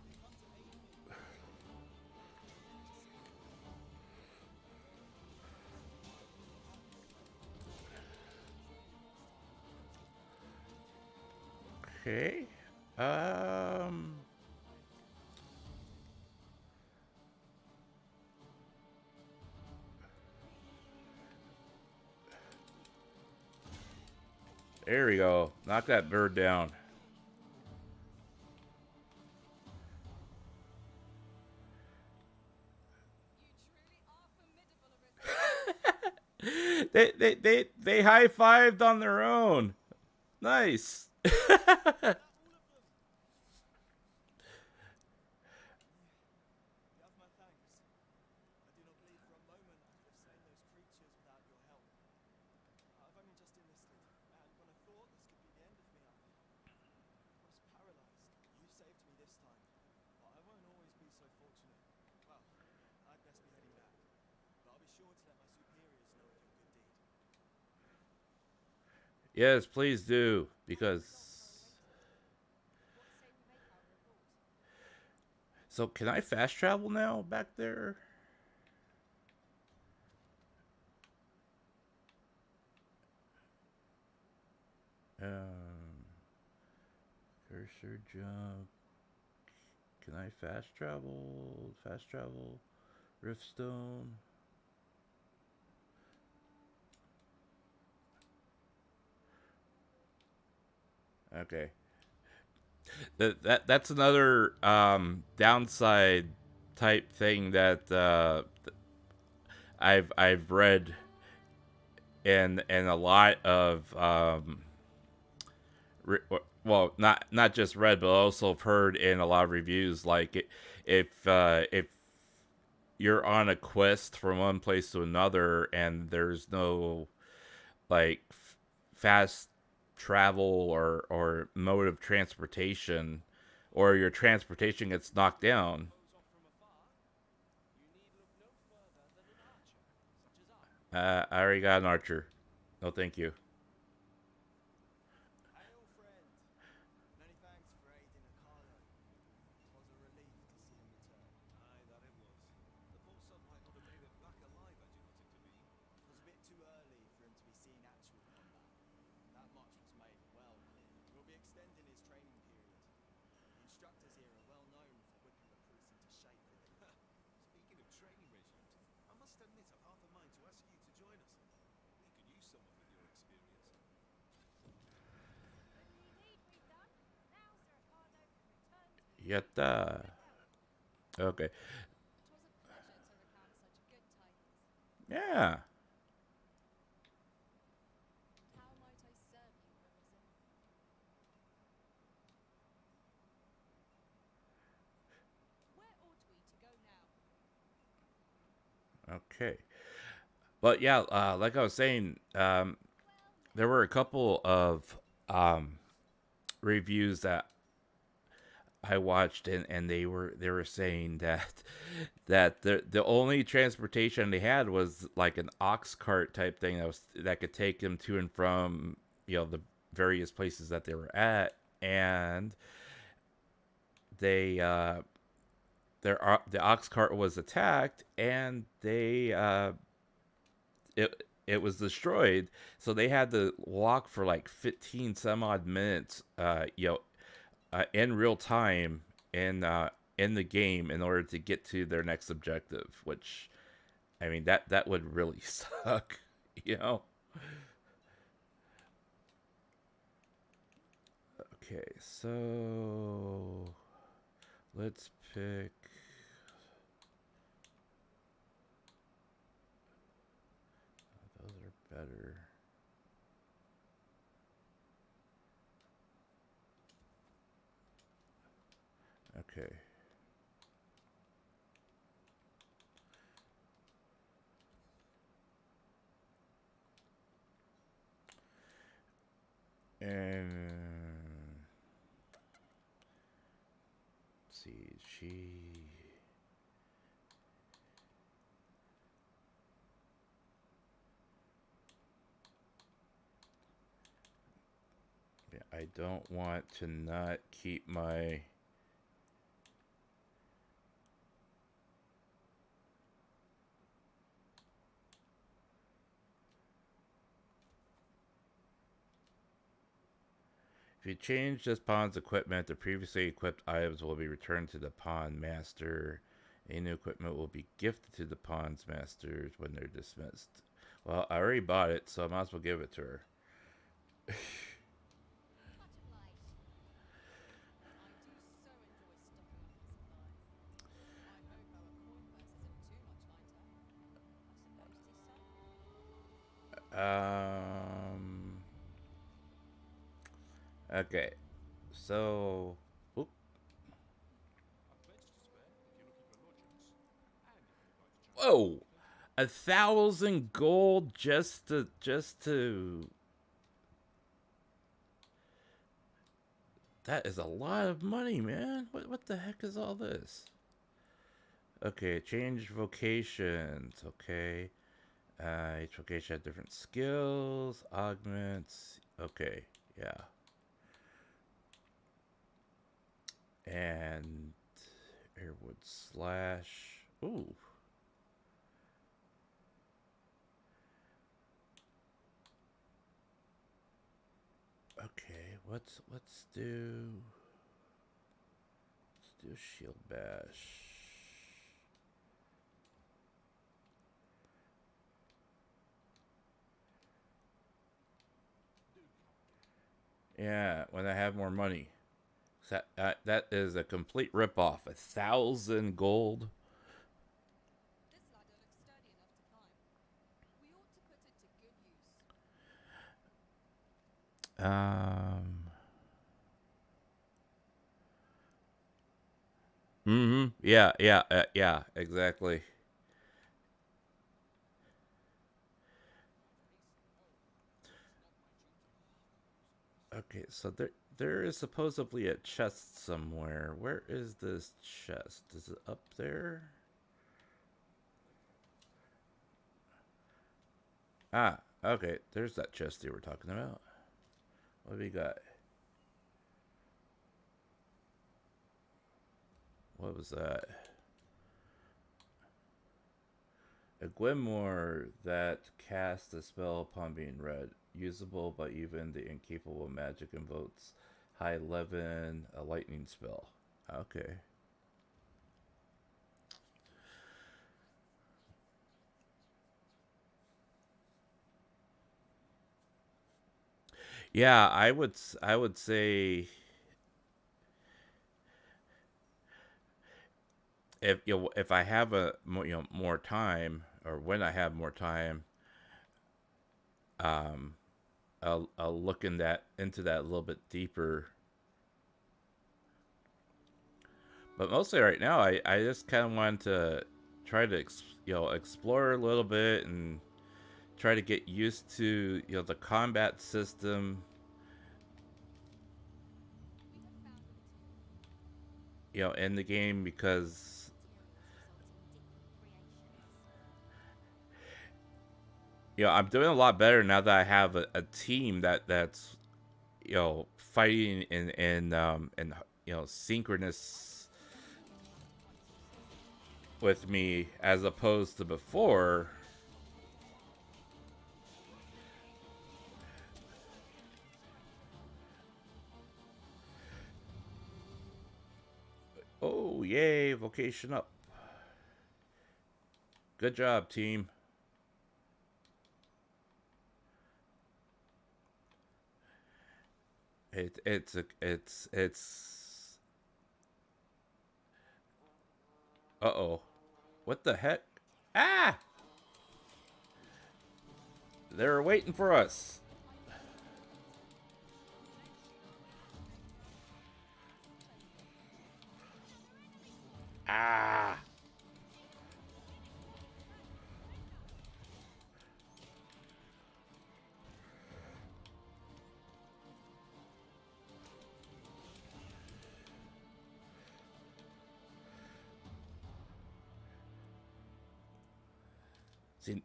Okay. There we go. Knock that bird down. You truly are formidable, Arisen. They high-fived on their own. Nice. You have my thanks. I do not believe for a moment I could have slain those creatures without your help. I've only just enlisted, and when I thought this could be the end of me, I was paralyzed. You saved me this time, but I won't always be so fortunate. Well, I'd best be heading back, but I'll be sure to let my superiors know of your good deed. Yes, please do, because. What say we make our report? So can I fast travel now back there? Cursor jump. Can I fast travel? Fast travel. Riftstone. Okay. That's another downside type thing that I've read in a lot of well, not just read, but also heard in a lot of reviews. Like if you're on a quest from one place to another and there's no like fast travel or mode of transportation, or your transportation gets knocked down. Those off from afar, you need look no further than an archer, such as I. I already got an archer. No, thank you. Hail, friend. Many thanks for aiding Carlo. It was a relief to see him return. Aye, that it was. The poor son might not have made it back alive had you not intervened. It was a bit too early for him to be seeing actual combat. That much was made well clear. We'll be extending his training period. The instructors here are well known for whipping recruits into shape. Speaking of training regimes, I must admit I've half a mind to ask you to join us. We could use someone with your experience. Indeed we've done. Now Sir Ricardo can return to Yatta. Okay. It was a pleasure to recount such good tidings. Yeah. How might I serve you, Arisen? Okay. But yeah, like I was saying, there were a couple of reviews that I watched, and they were saying that the only transportation they had was like an ox cart type thing that could take them to and from, you know, the various places that they were at, and they the ox cart was attacked, and it was destroyed, so they had to walk for like 15 some odd minutes, in real time in the game in order to get to their next objective. Which, I mean, that would really suck, you know. Okay, so let's pick. Those are better. Okay. And let's see, yeah, I don't want to not keep my If you change this pawn's equipment, the previously equipped items will be returned to the pawn master. Any new equipment will be gifted to the pawn's masters when they're dismissed. Well, I already bought it, so I might as well give it to her. Much obliged. I do so enjoy stocking up on supplies. I hope our coin purse isn't too much lighter. I suppose it is so. Okay. So, oop. Whoa, 1,000 gold just to. That is a lot of money, man. What the heck is all this? Okay, change vocations. Okay. Each vocation had different skills, augments. Okay, yeah. And Airwood slash. Ooh. Okay, let's do shield bash. Yeah, when I have more money. That is a complete ripoff. 1,000 gold. This ladder looks sturdy enough to climb. We ought to put it to good use. Yeah, exactly. Okay, so there is supposedly a chest somewhere. Where is this chest? Is it up there? Ah, okay. There's that chest you were talking about. What do we got? What was that? A grimoire that casts a spell upon being read. Usable by even the incapable of magic, invokes high 11, a lightning spell. Okay. Yeah, I would say if I have more time, or when I have more time, I'll look into that a little bit deeper. But mostly right now, I just kind of want to try to explore a little bit and try to get used to, the combat system, in the game, because I'm doing a lot better now that I have a team that's fighting in synchronous with me, as opposed to before. Oh, yay, vocation up. Good job, team. It's uh-oh. What the heck? Ah! They're waiting for us. Ah! See,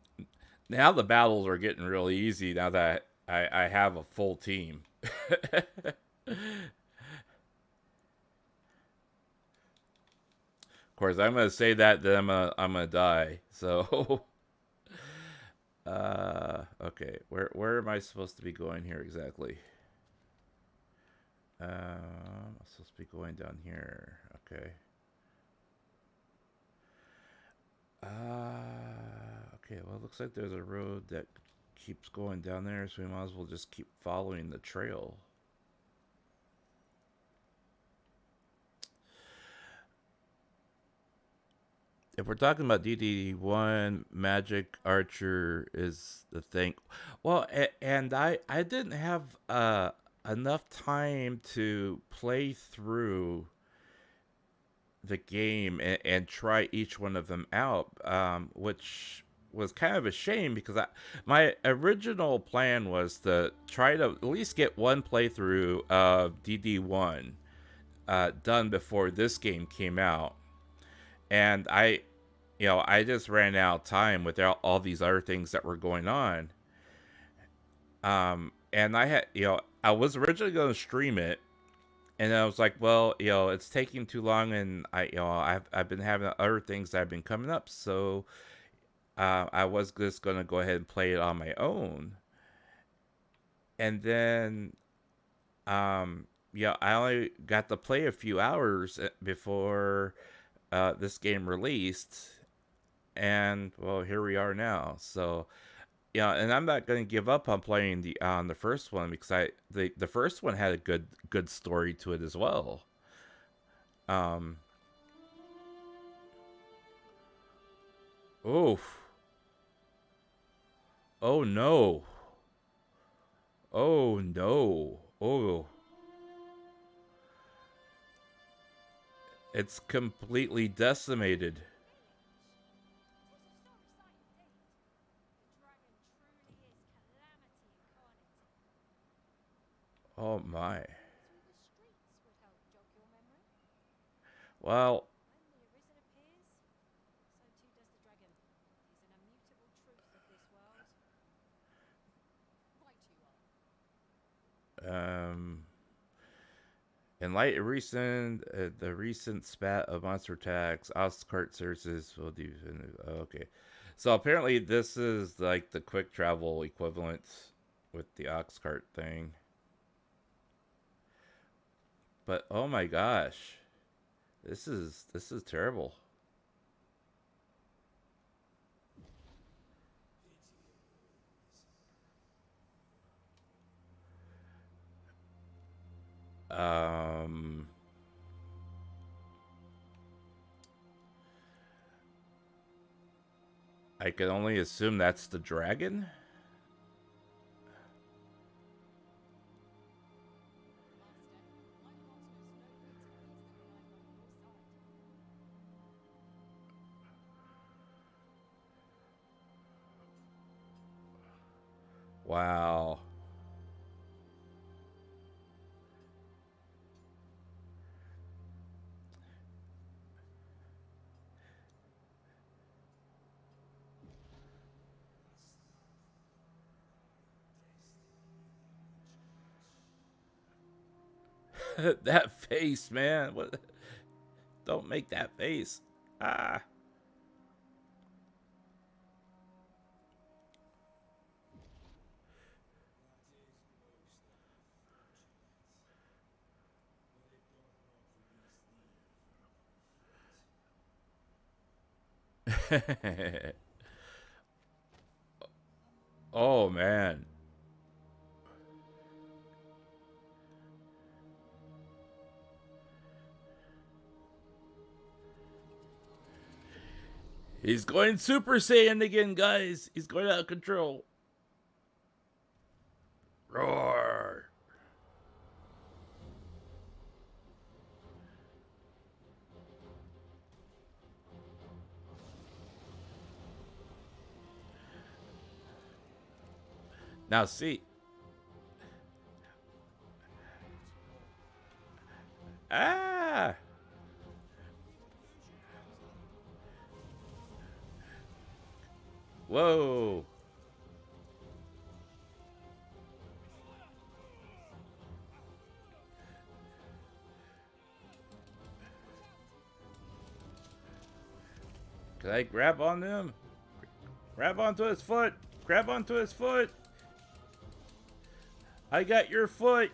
now the battles are getting really easy now that I have a full team. Of course, I'm gonna say that, then I'm gonna die. So, okay, where am I supposed to be going here exactly? I'm supposed to be going down here. Okay. Okay, well, it looks like there's a road that keeps going down there, so we might as well just keep following the trail. If we're talking about DD1, Magic Archer is the thing. Well, and I didn't have enough time to play through the game and try each one of them out, which was kind of a shame, because my original plan was to try to at least get one playthrough of DD1 done before this game came out, and I just ran out of time with all these other things that were going on. And I had, I was originally going to stream it, and I was like, well, it's taking too long, and I've been having other things that have been coming up, so I was just going to go ahead and play it on my own. And then, I only got to play a few hours before this game released, and well, here we are now. So, and I'm not going to give up on playing the first one, because the first one had a good story to it as well. Oof. Oh no. Oh no. Oh. It's completely decimated. Oh my. Well, When the Arisen appears, so too does the dragon. He's an immutable truth of this world. Right you are. in light of the recent spat of monster attacks, Oscart services will do. Okay, so apparently this is like the quick travel equivalent with the Oxcart thing. But oh my gosh, this is terrible. I can only assume that's the dragon. Wow. That face, man. What? Don't make that face. Ah. Oh, man. He's going Super Saiyan again, guys. He's going out of control. Roar. Now, see. Ah. Whoa. Can I grab on him? Grab onto his foot. Grab onto his foot. I got your foot.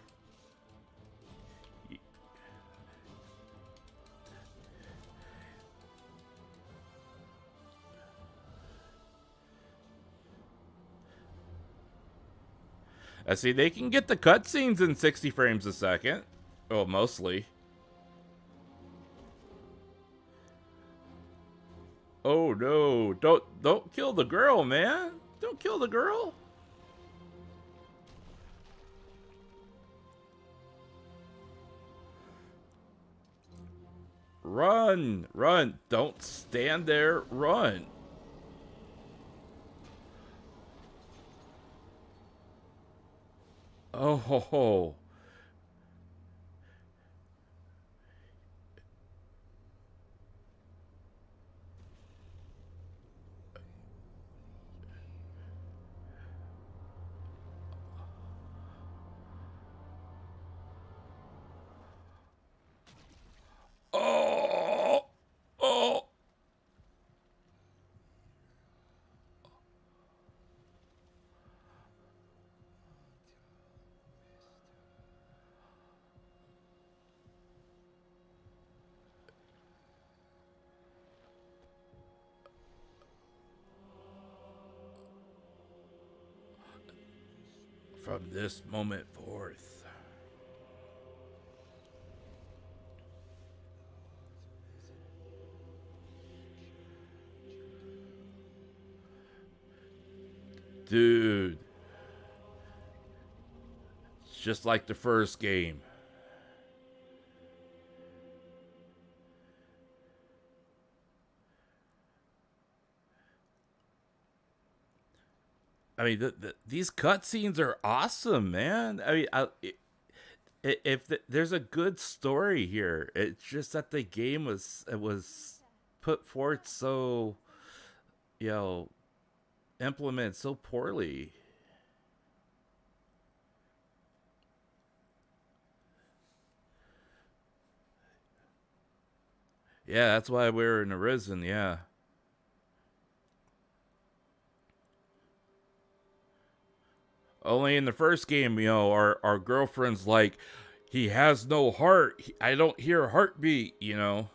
I see they can get the cutscenes in 60 frames a second. Well, mostly. Oh no, don't kill the girl, man. Don't kill the girl. Run, run. Don't stand there, run. Oh ho ho. Oh, oh. From this moment forth. Dude. It's just like the first game. I mean, these cutscenes are awesome, man. I mean, there's a good story here, it's just that the game was put forth so, you know, implemented so poorly. Yeah, that's why we're in Arisen, yeah. Only in the first game, you know, our girlfriend's like, he has no heart. I don't hear a heartbeat, you know.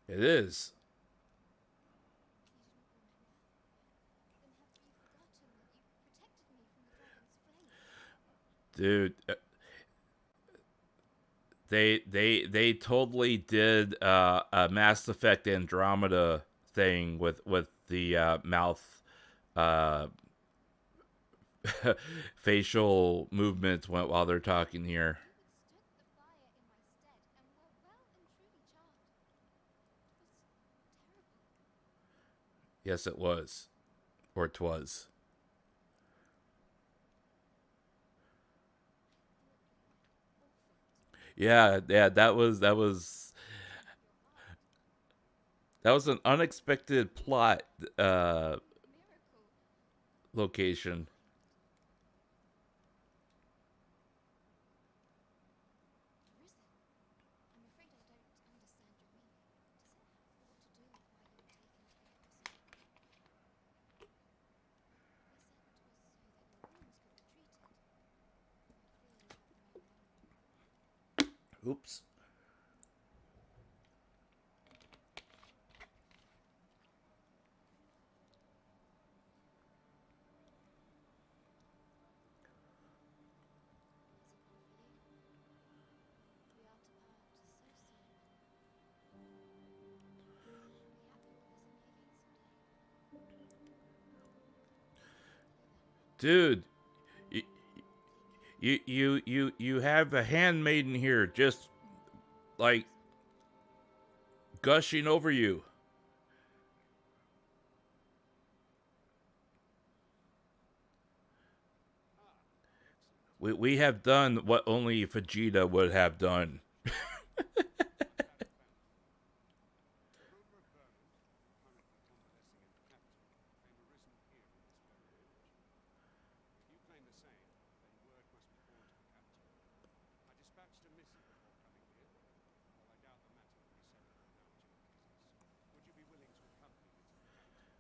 It is. Dude, they totally did a Mass Effect Andromeda thing with the mouth facial movements while they're talking here. You withstood the fire in my stead and were well and truly charred. It was terrible. Yes, it was. Or 'twas. Yeah, that was an unexpected plot Miracle. location. Risen. I'm afraid I don't understand your meaning. Does it have aught to do with why you were taken to the opposite? They said 'twas so that your wounds could be treated. I fear you have known no more. Oops. Has it gone for you? We are to part so soon. Be happy with this unveiling someday. Dude, you have a handmaiden here just like gushing over you. We have done what only Vegeta would have done. The rumour of vermin, currently convalescing in the capital, claim arisen here in this very village. If you claim the same, then word must be borne to the capital. I dispatched a missive before coming here, although I doubt the matter will be settled without your presence. Would you be willing to accompany me to the capital?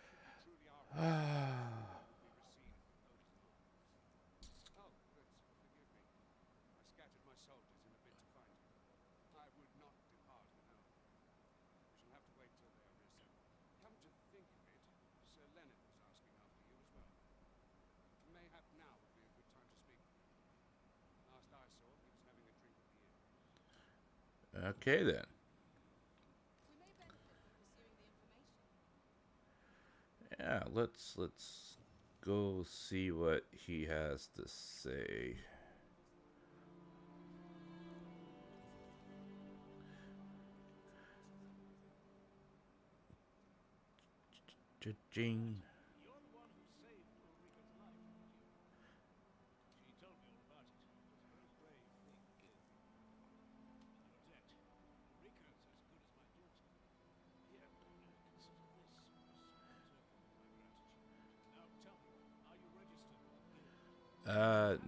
If you truly are you will be received with open arms. Oh, but forgive me. I scattered my soldiers in a bid to find you. I would not depart alone. We shall have to wait till they are reassembled. Come to think of it, Sir Leonard was asking after you as well. Mayhap now would be a good time to speak with him. Last I saw, he was having a drink at the inn. Okay then. We may benefit from pursuing the information. Yeah, let's go see what he has to say. Jing. You're the one who saved Ulrika's life, weren't you? She told me all about it. It was a very brave thing you did. No debt. Ulrika's as good as my daughter. Here, consider this a small token of my gratitude. Now tell me, are you registered with the guild?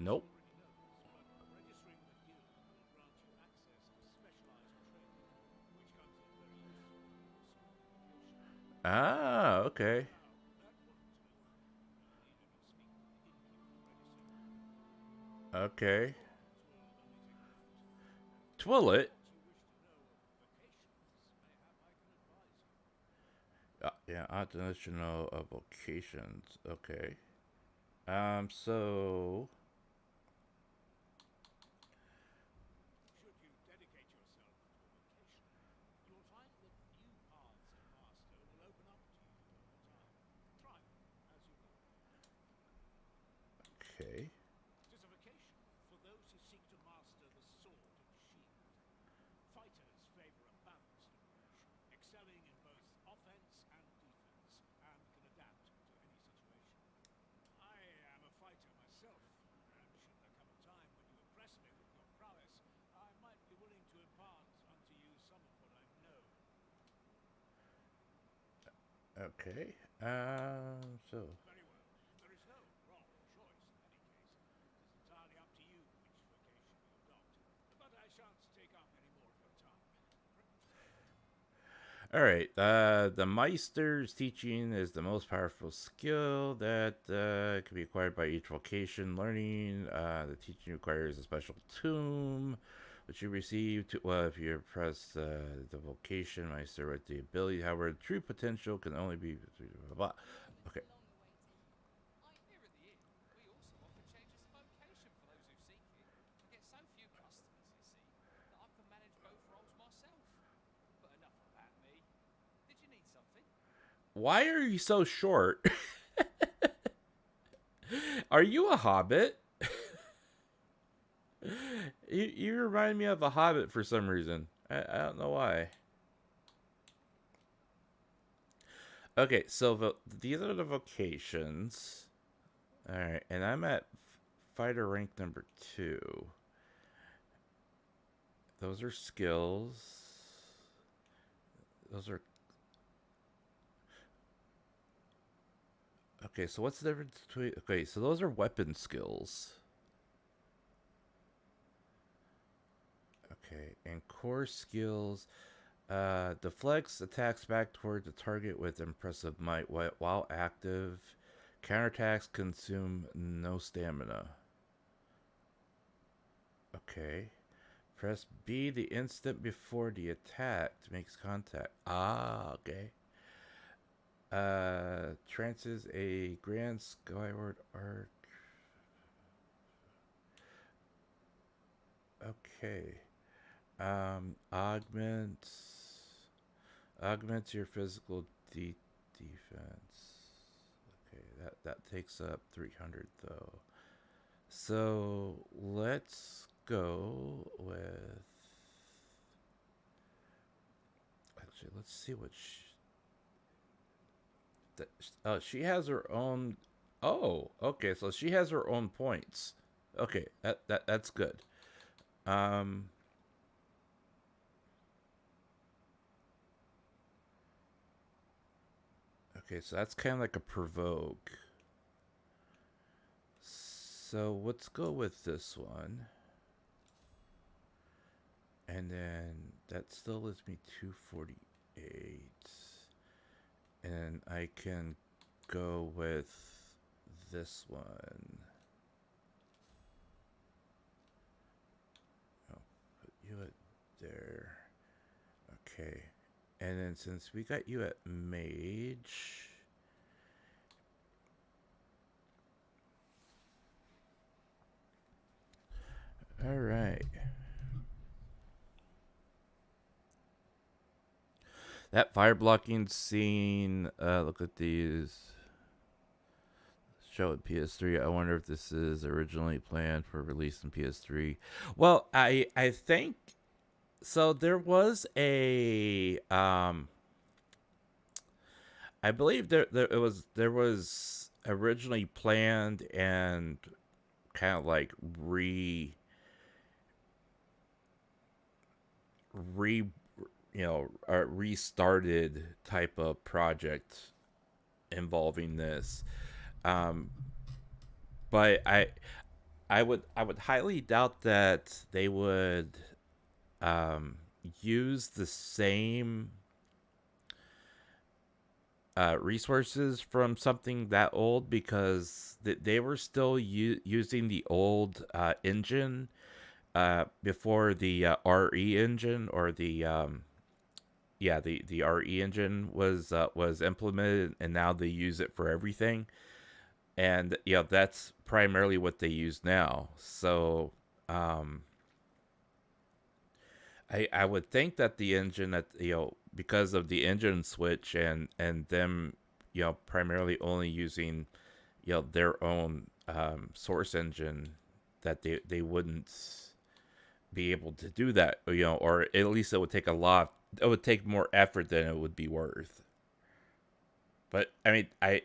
Nope. Already knows, but registering with the guild will grant you access to specialized training, which comes in very useful for your certification. Ah, okay. Okay. Twillet? Yeah, I want to let you know of vocations. Okay. So Should you dedicate yourself to a vocation, you will find that new paths in master will open up to you over time. Try them as you go. okay. It is a vocation for those who seek to master the sword and shield. Fighters favor a balanced approach, excelling in both offense and defense, and can adapt to any situation. I am a fighter myself, and should there come a time when you impress me with your prowess, I might be willing to impart unto you some of what I know. Okay. So Very well. There is no wrong choice in any case. It is entirely up to you which vocation you adopt. But I shan't take up any more of your time. all right. The Meister's teaching is the most powerful skill that can be acquired by each vocation learning. The teaching requires a special tomb, which you receive if you press the vocation Meister with the ability. However, true potential can only be blah, blah. Okay. Long awaited. Here at the inn, we also offer changes of vocation for those who seek it. I get so few customers, you see, that I can manage both roles myself. But enough about me. Did you need something? Why are you so short? Are you a hobbit? You remind me of a hobbit for some reason. I don't know why. Okay, so these are the vocations. Alright, and I'm at fighter rank number 2. Those are skills. Those are... Okay, so what's the difference between... Okay, so those are weapon skills. Okay, and core skills. Deflects attacks back toward the target with impressive might while active. Counterattacks consume no stamina. Okay. Press B the instant before the attack makes contact. Ah, okay. Trances a grand skyward arc. Okay. Augments your physical defense. Okay, that takes up 300 though. So let's go with. Actually, let's see what she has her own. Oh, okay. So she has her own points. Okay, that's good. Okay, so that's kind of like a provoke. So let's go with this one. And then that still leaves me 248. And I can go with this one. Oh, put you at there. Okay. And then since we got you at mage, all right. That fire blocking scene, look at these. Show at PS3. I wonder if this is originally planned for release in PS3. Well, I think so. There was a I believe there was originally planned and kind of like restarted type of project involving this. But I would highly doubt that they would use the same resources from something that old, because they were still using the old engine before the RE engine, or the the RE engine was implemented, and now they use it for everything. And that's primarily what they use now. So I would think that the engine, that because of the engine switch and them primarily only using their own source engine, that they wouldn't be able to do that, or at least it would take it would take more effort than it would be worth. But I mean, I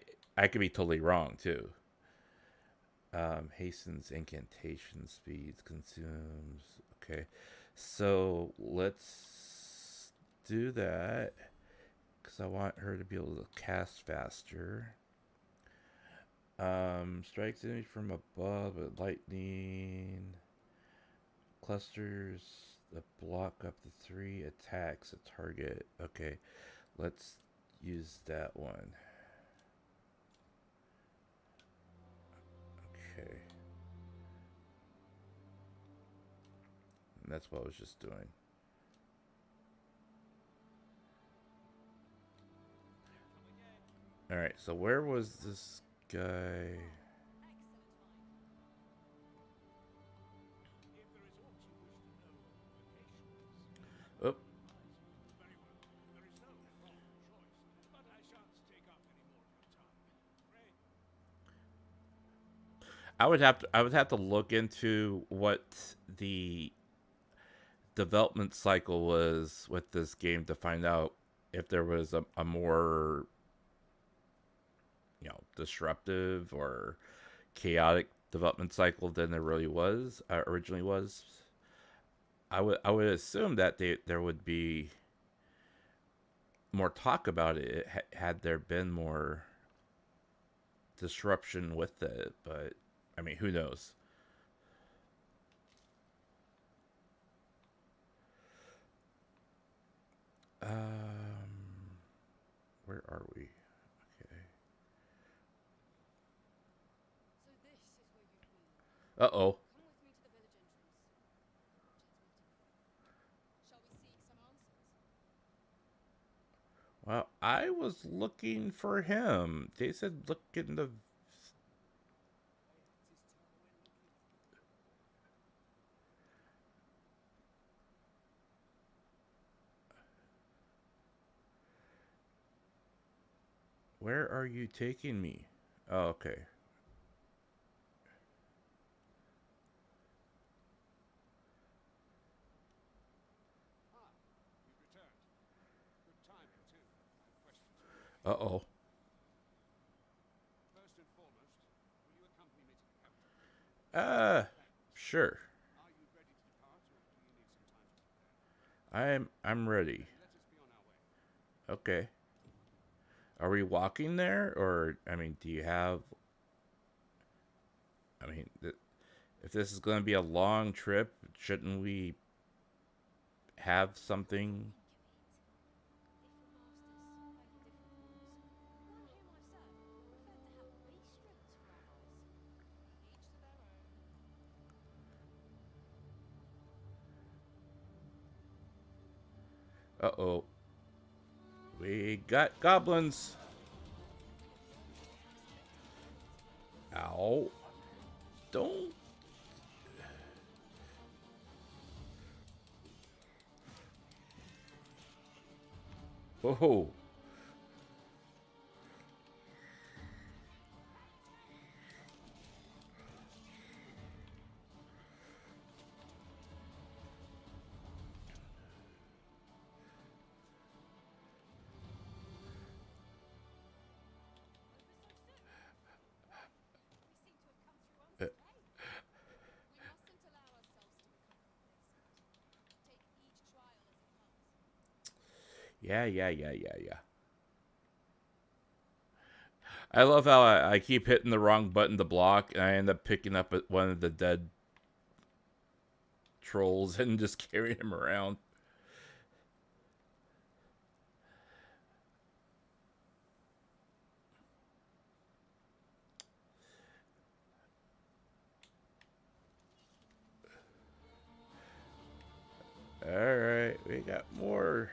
could be totally wrong too. Hastens incantation speeds, consumes. Okay, so let's do that, because I want her to be able to cast faster. Strikes enemy from above with lightning. Clusters that block up to 3 attacks a target. Okay, let's use that one. Okay. And that's what I was just doing. Alright, so where was this guy? Oh. Very well. There is no wrong choice, but I shan't take up any more of your time. I would have to look into what the development cycle was with this game to find out if there was a more, disruptive or chaotic development cycle than there really was originally was. I would assume that there would be more talk about it had there been more disruption with it, but I mean, who knows? Where are we? Okay. So this is where you've been. Uh-oh. Come with me to the village entrance. Shall we seek some answers? Well, I was looking for him. They said look in the... Where are you taking me? Oh, okay. Ah, you've returned. Good timing, too. I have questions for you. Uh-oh. First and foremost, will you accompany me to the capital? Sure. Are you ready to depart, or do you need some time to prepare? I'm ready. Let us be on our way. Okay. Are we walking there, or I mean, do you have? I mean, if this is going to be a long trip, shouldn't we have something? Uh-oh. We got goblins. Ow. Don't. Whoa. We mustn't allow ourselves to become complacent. Take each trial as it comes. Yeah. I love how I keep hitting the wrong button to block, and I end up picking up one of the dead trolls and just carrying him around. Alright, we got more.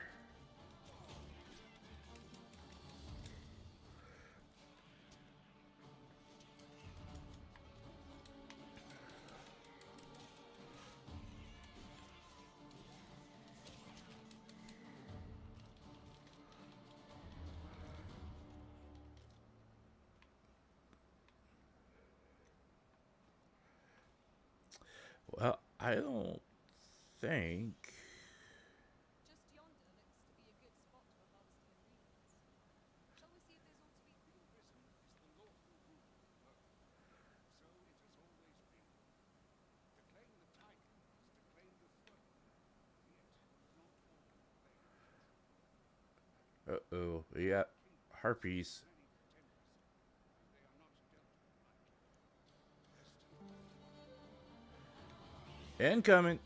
Well, I don't think... Just yonder looks to be a good spot to harvest the ingredients. Shall we see if there's aught to be? Hinduism is the lawful rule of the world. So it has always been. To claim the title is to claim the throne. Yet, not all claim the truth. Uh-oh, we got harpies. Many pretenders, and they are not dealt with lightly. Incoming.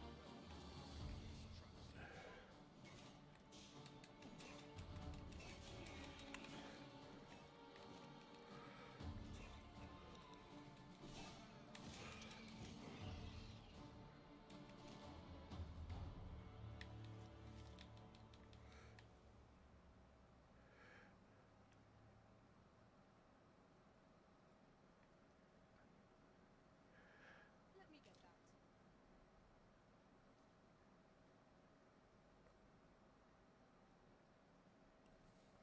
Let me get that.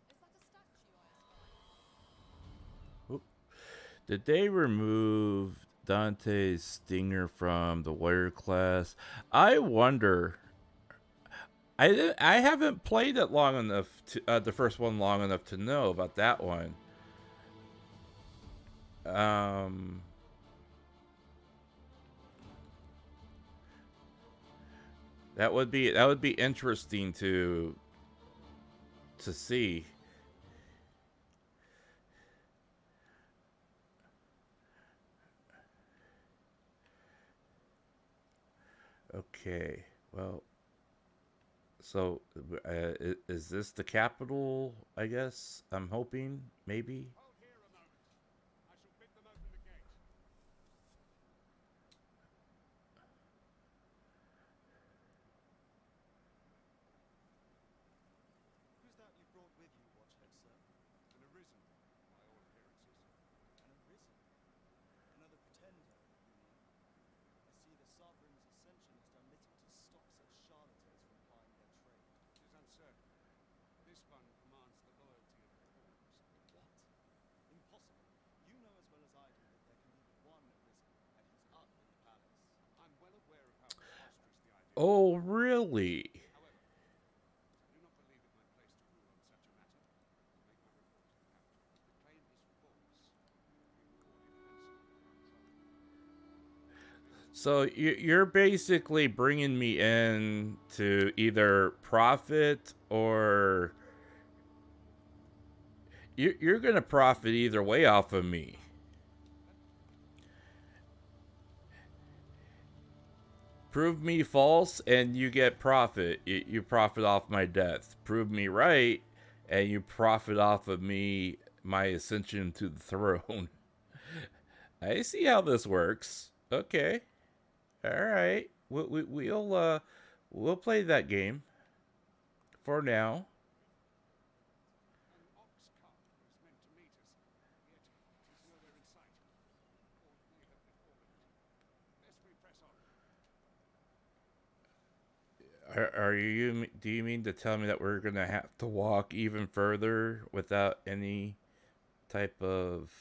Is that a statue I spy? Oop. Did they remove Dante's Stinger from the Warrior class. I wonder. I haven't played it long enough to the first one long enough to know about that one. That would be interesting to see. Okay, well, so is this the capital? I guess I'm hoping, maybe. Hold here a moment. I shall bid them open the gate. Who's that you've brought with you, Watchhead, sir? An arisen, by all appearances. An arisen? Another pretender, you mean? I see the Sovereign's ascension has done little to stop such charlatans from plying their trade. It is uncertain. This one commands the loyalty of the boobs. What? Impossible. You know as well as I do that there can be but one arisen, and he's up in the palace. I'm well aware of how preposterous the idea Oh, really? However, I do not believe it my place to rule on such a matter. I'll make my report to the capital. If the claim is false, we recorded handsomely. So you're basically bringing me in to either profit or you're gonna profit either way off of me. Prove me false and you get profit. You profit off my death. Prove me right and you profit off of me, my ascension to the throne. I see how this works. Okay. All right. We'll play that game for now. An ox cart was meant to meet us, yet it is nowhere in sight. Or we have befallen it. Lest we press on. Are you? Do you mean to tell me that we're gonna have to walk even further without any type of?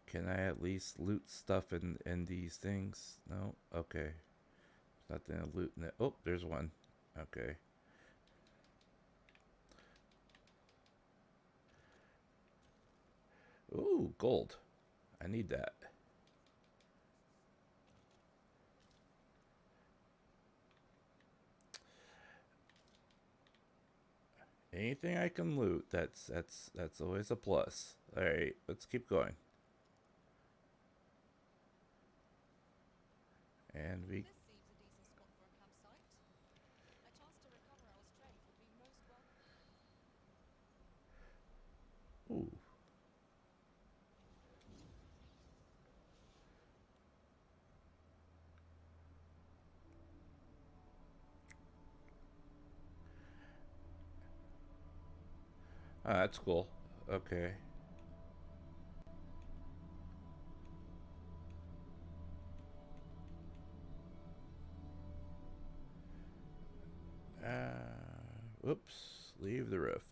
Can I at least loot stuff in these things? No? Okay. Nothing to loot in it. Oh, there's one. Okay. Ooh, gold. I need that. Anything I can loot, that's always a plus. All right, let's keep going. And we This seems a decent spot for a campsite. A chance to recover our strength would be most welcome. ooh. Ah, that's cool. Okay. Whoops. Leave the rift.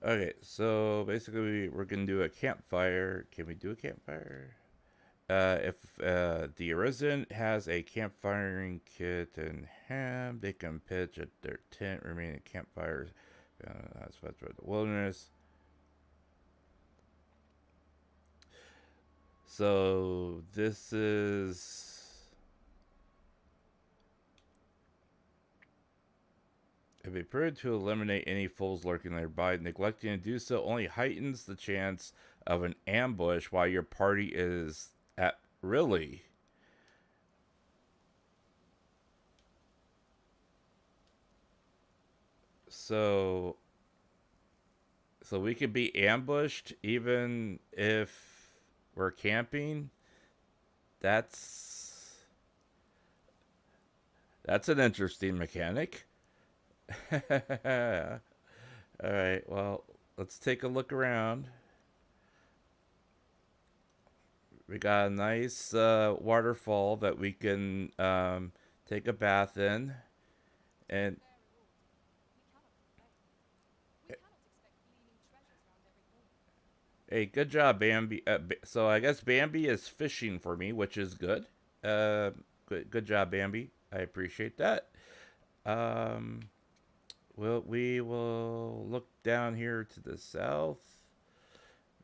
Okay, so basically we're gonna do a campfire. Can we do a campfire? If the Arisen has a campfiring kit in hand, they can pitch at their tent, remaining campfires. That's for the wilderness. So this is. It be prudent to eliminate any foes lurking nearby. Neglecting to do so only heightens the chance of an ambush while your party is at. Really? So we could be ambushed even if we're camping? That's an interesting mechanic. Alright, well, let's take a look around. We got a nice waterfall that we can take a bath in, and Fair reward. We cannot complain. We cannot expect gleaming treasures round every corner. hey, good job, Bambi. So I guess Bambi is fishing for me, which is good. Good job, Bambi. I appreciate that. Um, we will look down here to the south.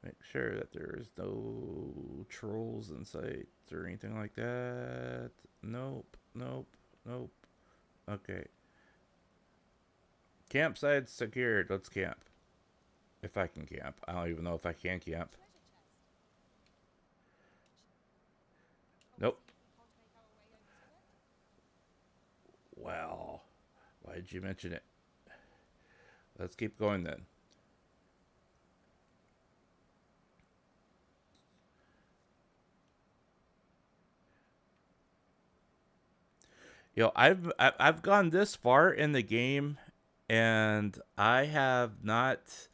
Make sure that there's no trolls in sight or anything like that. Nope, nope, nope. Okay. Campsite secured. Let's camp. If I can camp. I don't even know if I can camp. Treasure chest. Nope. We can't make our way over to it. Well, why did you mention it? Let's keep going then. I've gone this far in the game, and I have not.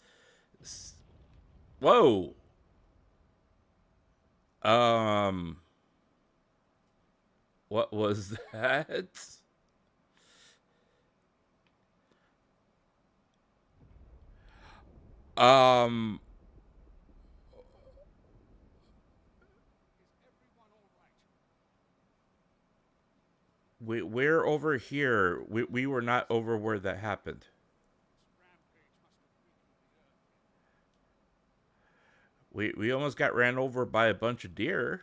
Whoa. What was that? Um. Is everyone all right? We're over here. We were not over where that happened. This rampage must have weakened the earth. We almost got ran over by a bunch of deer.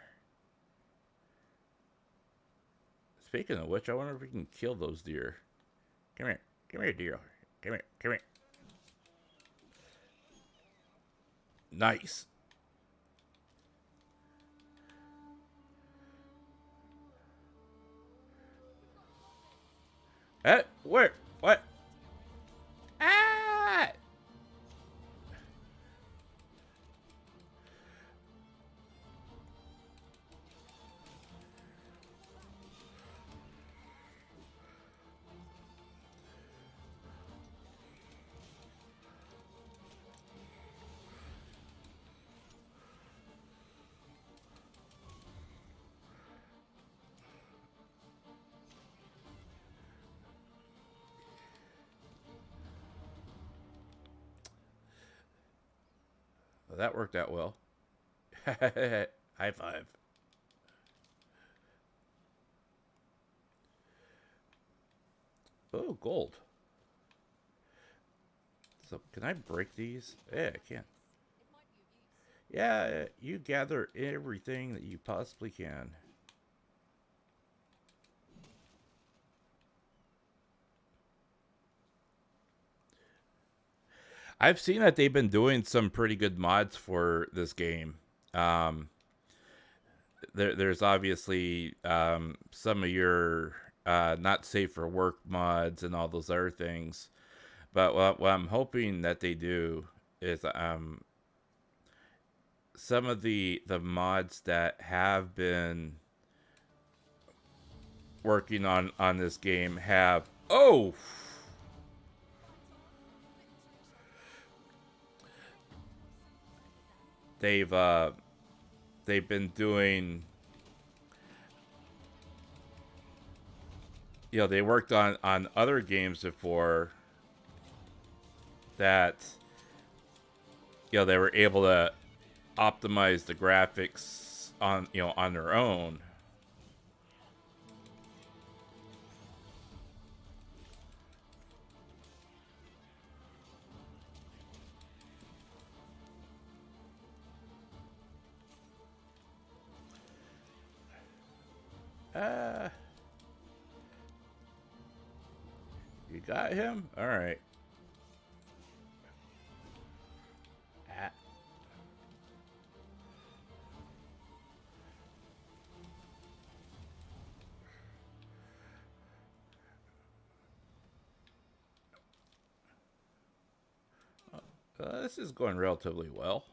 Speaking of which, I wonder if we can kill those deer. Come here. Come here, deer. Come here. Come here. Nice. Where? What? Ah! Well, that worked out well. High five. Oh, gold. So, can I break these? Yeah, I can. It might be of use. Yeah, you gather everything that you possibly can. I've seen that they've been doing some pretty good mods for this game. There's obviously some of your not safe for work mods and all those other things. But what I'm hoping that they do is some of the mods that have been working on this game have they've been doing, they worked on other games before that, they were able to optimize the graphics on their own. You got him? All right. This is going relatively well.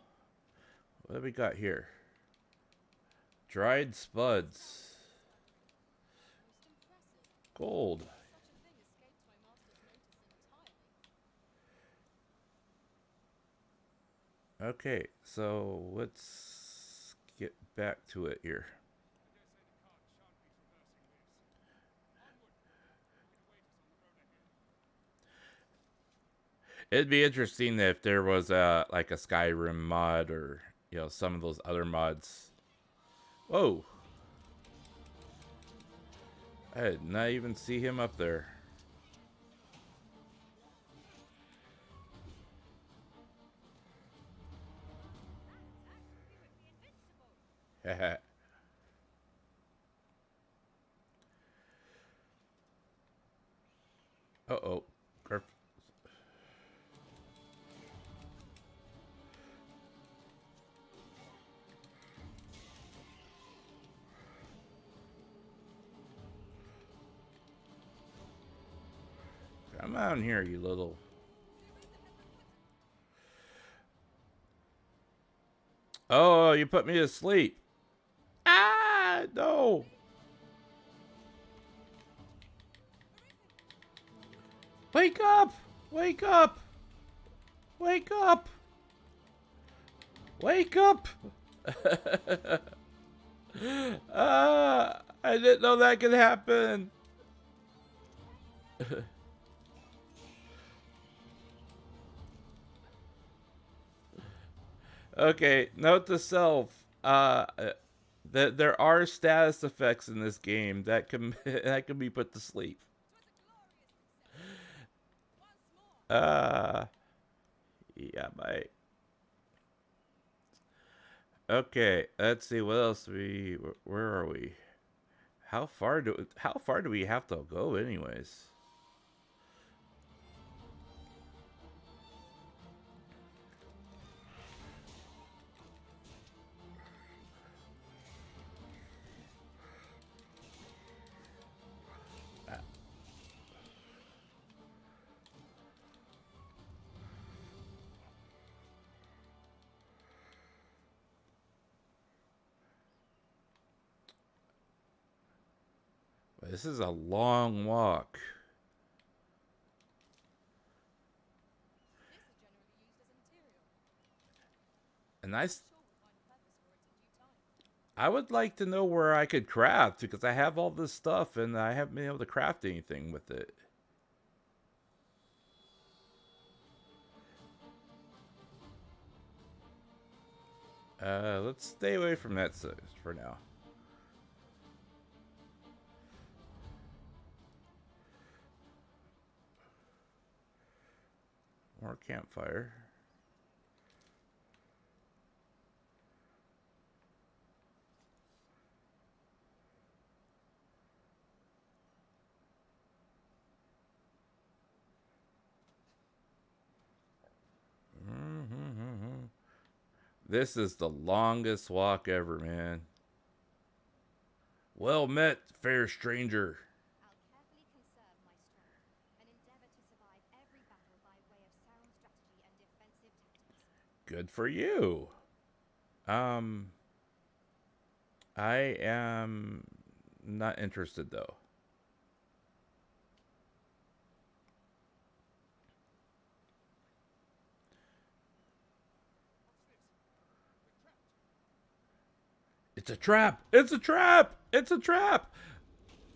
What have we got here? Dried spuds. Most impressive. Gold. Such a thing escaped my master's notice entirely. Okay, so let's get back to it here. I dare say the cart shan't be traversing this. Onward! It'd be interesting if there was a like a Skyrim mod or some of those other mods. Whoa! I did not even see him up there. Haha. Uh-oh. Come on here, you little... Oh, you put me to sleep. Ah, no. Wake up! Wake up! Wake up! Wake up! I didn't know that could happen. Okay, note to self. That there are status effects in this game that can be put to sleep. Yeah, bye. Okay, let's see what else where are we? How far do we have to go anyways? This is a long walk. And I would like to know where I could craft, because I have all this stuff and I haven't been able to craft anything with it. Let's stay away from that for now. More campfire. This is the longest walk ever, man. Well met, fair stranger. I'll carefully conserve my strength and endeavor to survive every battle by way of sound strategy and defensive tactics. Good for you. I am not interested though. It's a trap! It's a trap! It's a trap!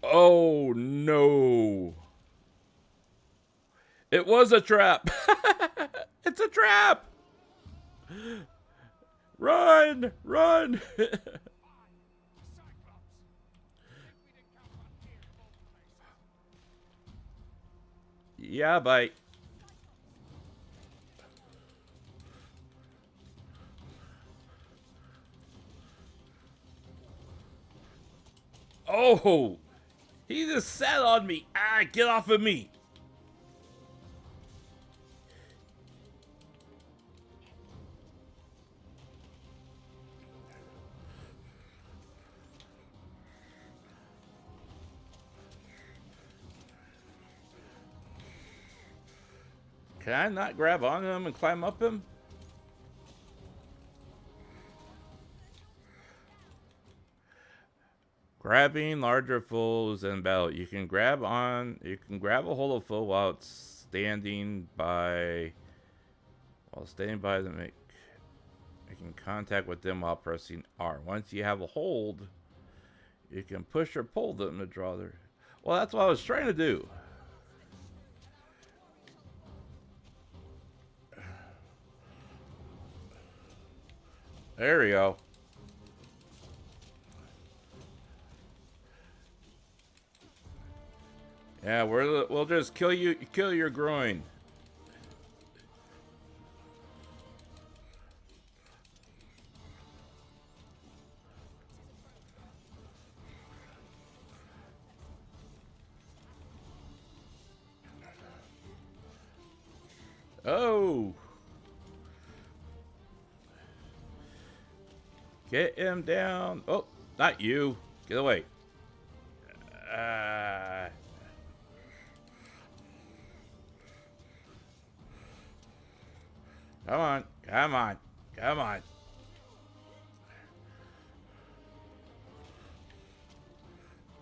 Oh no. It was a trap! It's a trap! Run! Run! Yeah, bye. Oh! He just sat on me! Ah, get off of me! Can I not grab on him and climb up him? Grabbing larger foes in battle. You can grab a hold of foe while standing by them, making contact with them while pressing R. Once you have a hold, you can push or pull them to draw their... Well, that's what I was trying to do. There we go. Yeah, we'll just kill your groin. Oh. Get him down. Oh, not you. Get away. Come on. Come on. Come on.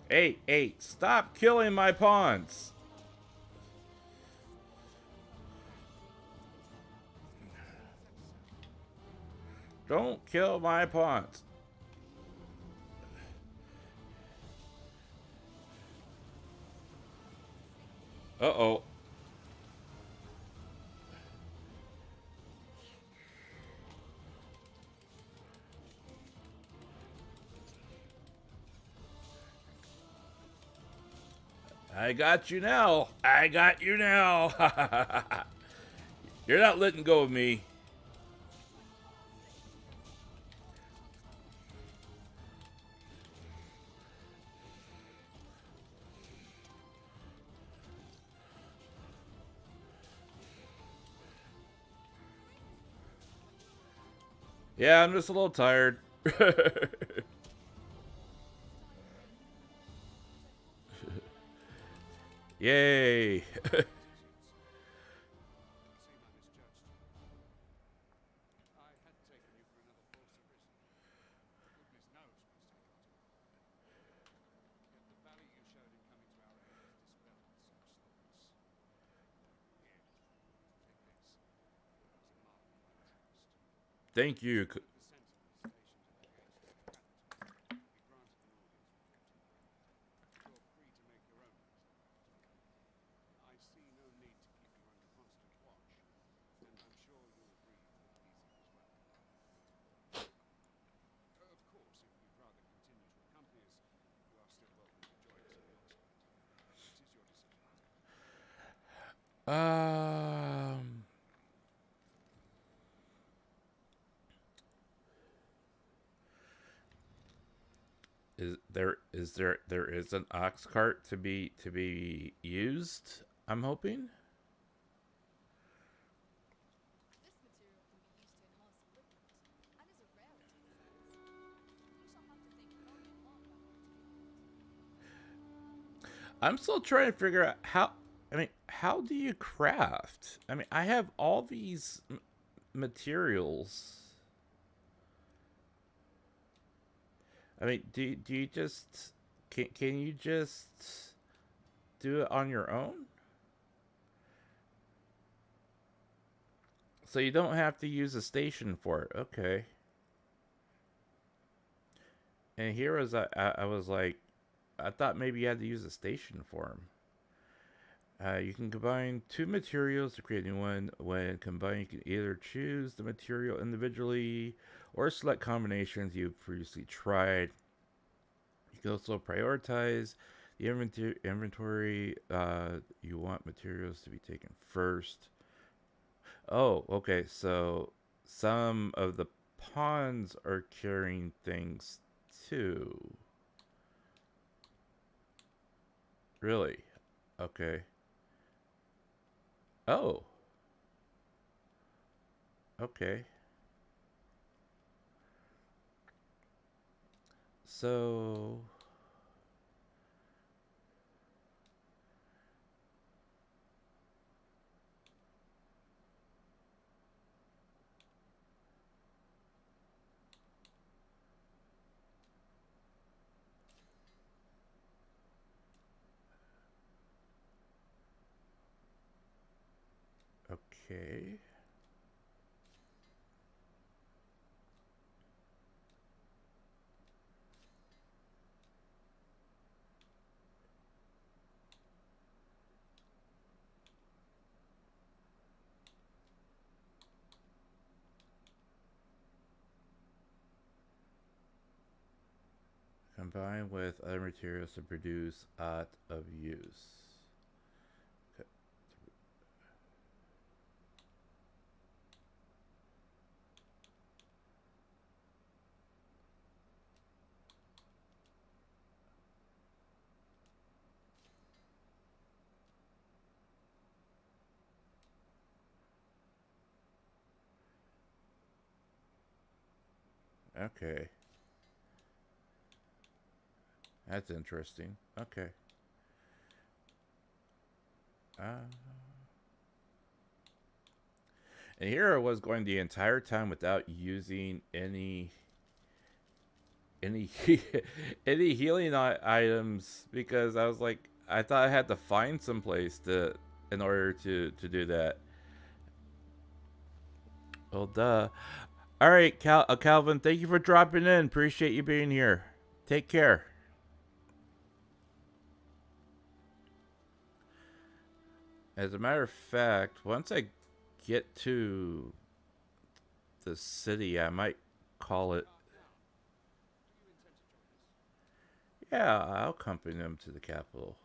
Hey, stop killing my pawns. Don't kill my pawns. Uh-oh. I got you now. I got you now. You're not letting go of me. Yeah, I'm just a little tired. Yay. I had taken you for another false arisen. Goodness knows my psychotic. Yet the value you showed in coming to our aid has dispelled such thoughts. Here, take this. As a mark of my trust. Thank you. The sentinels stationed at the gates of the capital will be granted an audience with Captain Marko. You're free to make your own request. I see no need to keep you under constant watch, and I'm sure you'll agree with divisive as well. Of course, if you'd rather continue to accompany us, you are still welcome to join us on your side. It is your decision. There is an ox cart to be used, I'm hoping. This material can be used to enhance equipment, and is a rarity besides. You shall have to think long and hard about what to do with it. I'm still trying to figure out how do you craft? I mean, I have all these materials. I mean, do you just can you just do it on your own? So you don't have to use a station for it. Okay. And here was I was like, I thought maybe you had to use a station for them. You can combine two materials to create a new one. When combined, you can either choose the material individually or select combinations you've previously tried. You can also prioritize the inventory. You want materials to be taken first. Oh, okay. So some of the pawns are carrying things too. Really? Okay. Oh. Okay. So okay. combined with other materials to produce out of use. Okay. That's interesting. Okay. And here I was going the entire time without using any any healing items, because I was like, I thought I had to find some place to in order to do that. Well, duh. All right, Calvin, thank you for dropping in. Appreciate you being here. Take care. As a matter of fact, once I get to the city, I might call it. Yeah, I'll accompany them to the capital.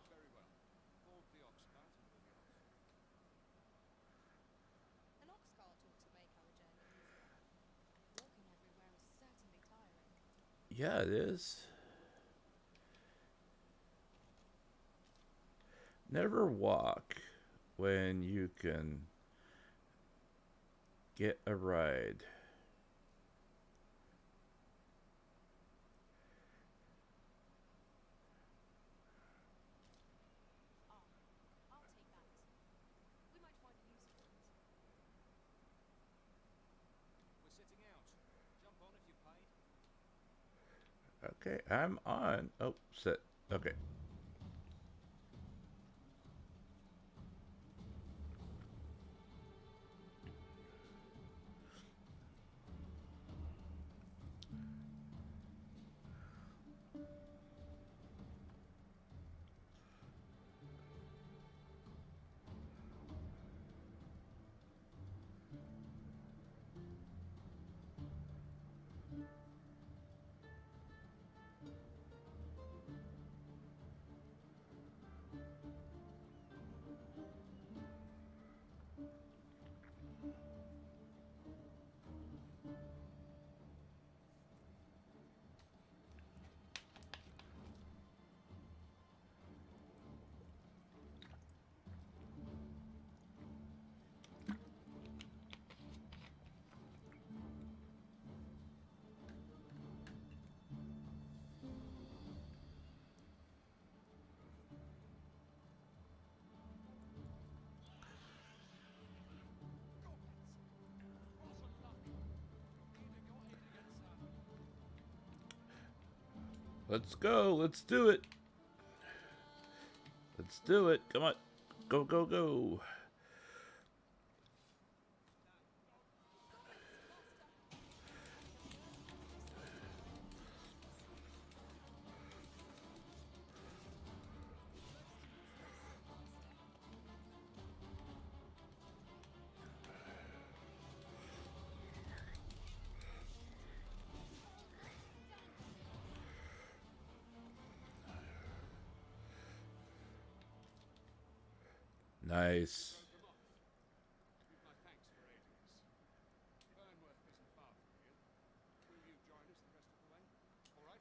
An ox cart ought to make our journey easier. Walking everywhere is certainly tiring. Yeah, it is. Never walk when you can get a ride. I'll take that. We might find a use for it. We're sitting out. Jump on if you paid. Okay, I'm on. Oh, sit. Okay. Let's go. Let's do it. Let's do it. Come on. Go, go, go. Nice. You've my thanks for aiding us. Burnworth isn't far from here. Will you join us the rest of the way? All right.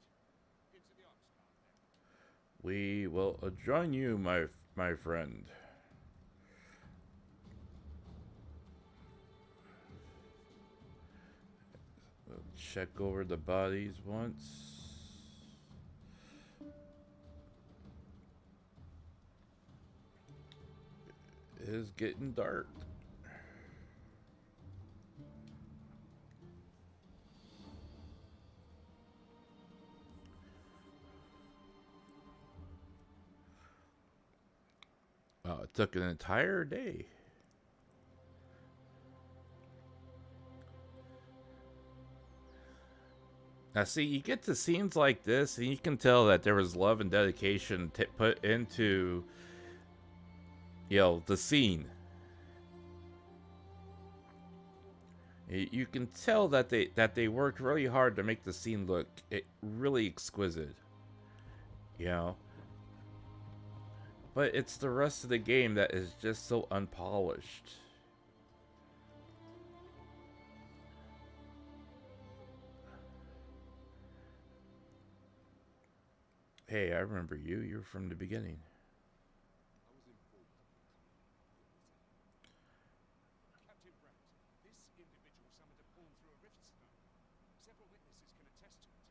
Into the ox cart then. We will join you, my friend. We'll check over the bodies once. It is getting dark. Wow, it took an entire day. Now, see, you get to scenes like this, and you can tell that there was love and dedication put into, you know, the scene. You can tell that they worked really hard to make the scene look really exquisite. you know. But it's the rest of the game that is just so unpolished. Hey, I remember you. You were from the beginning. I was informed of your coming, Captain Brent, this individual summoned a pawn through a rift stone. Several witnesses can attest to it.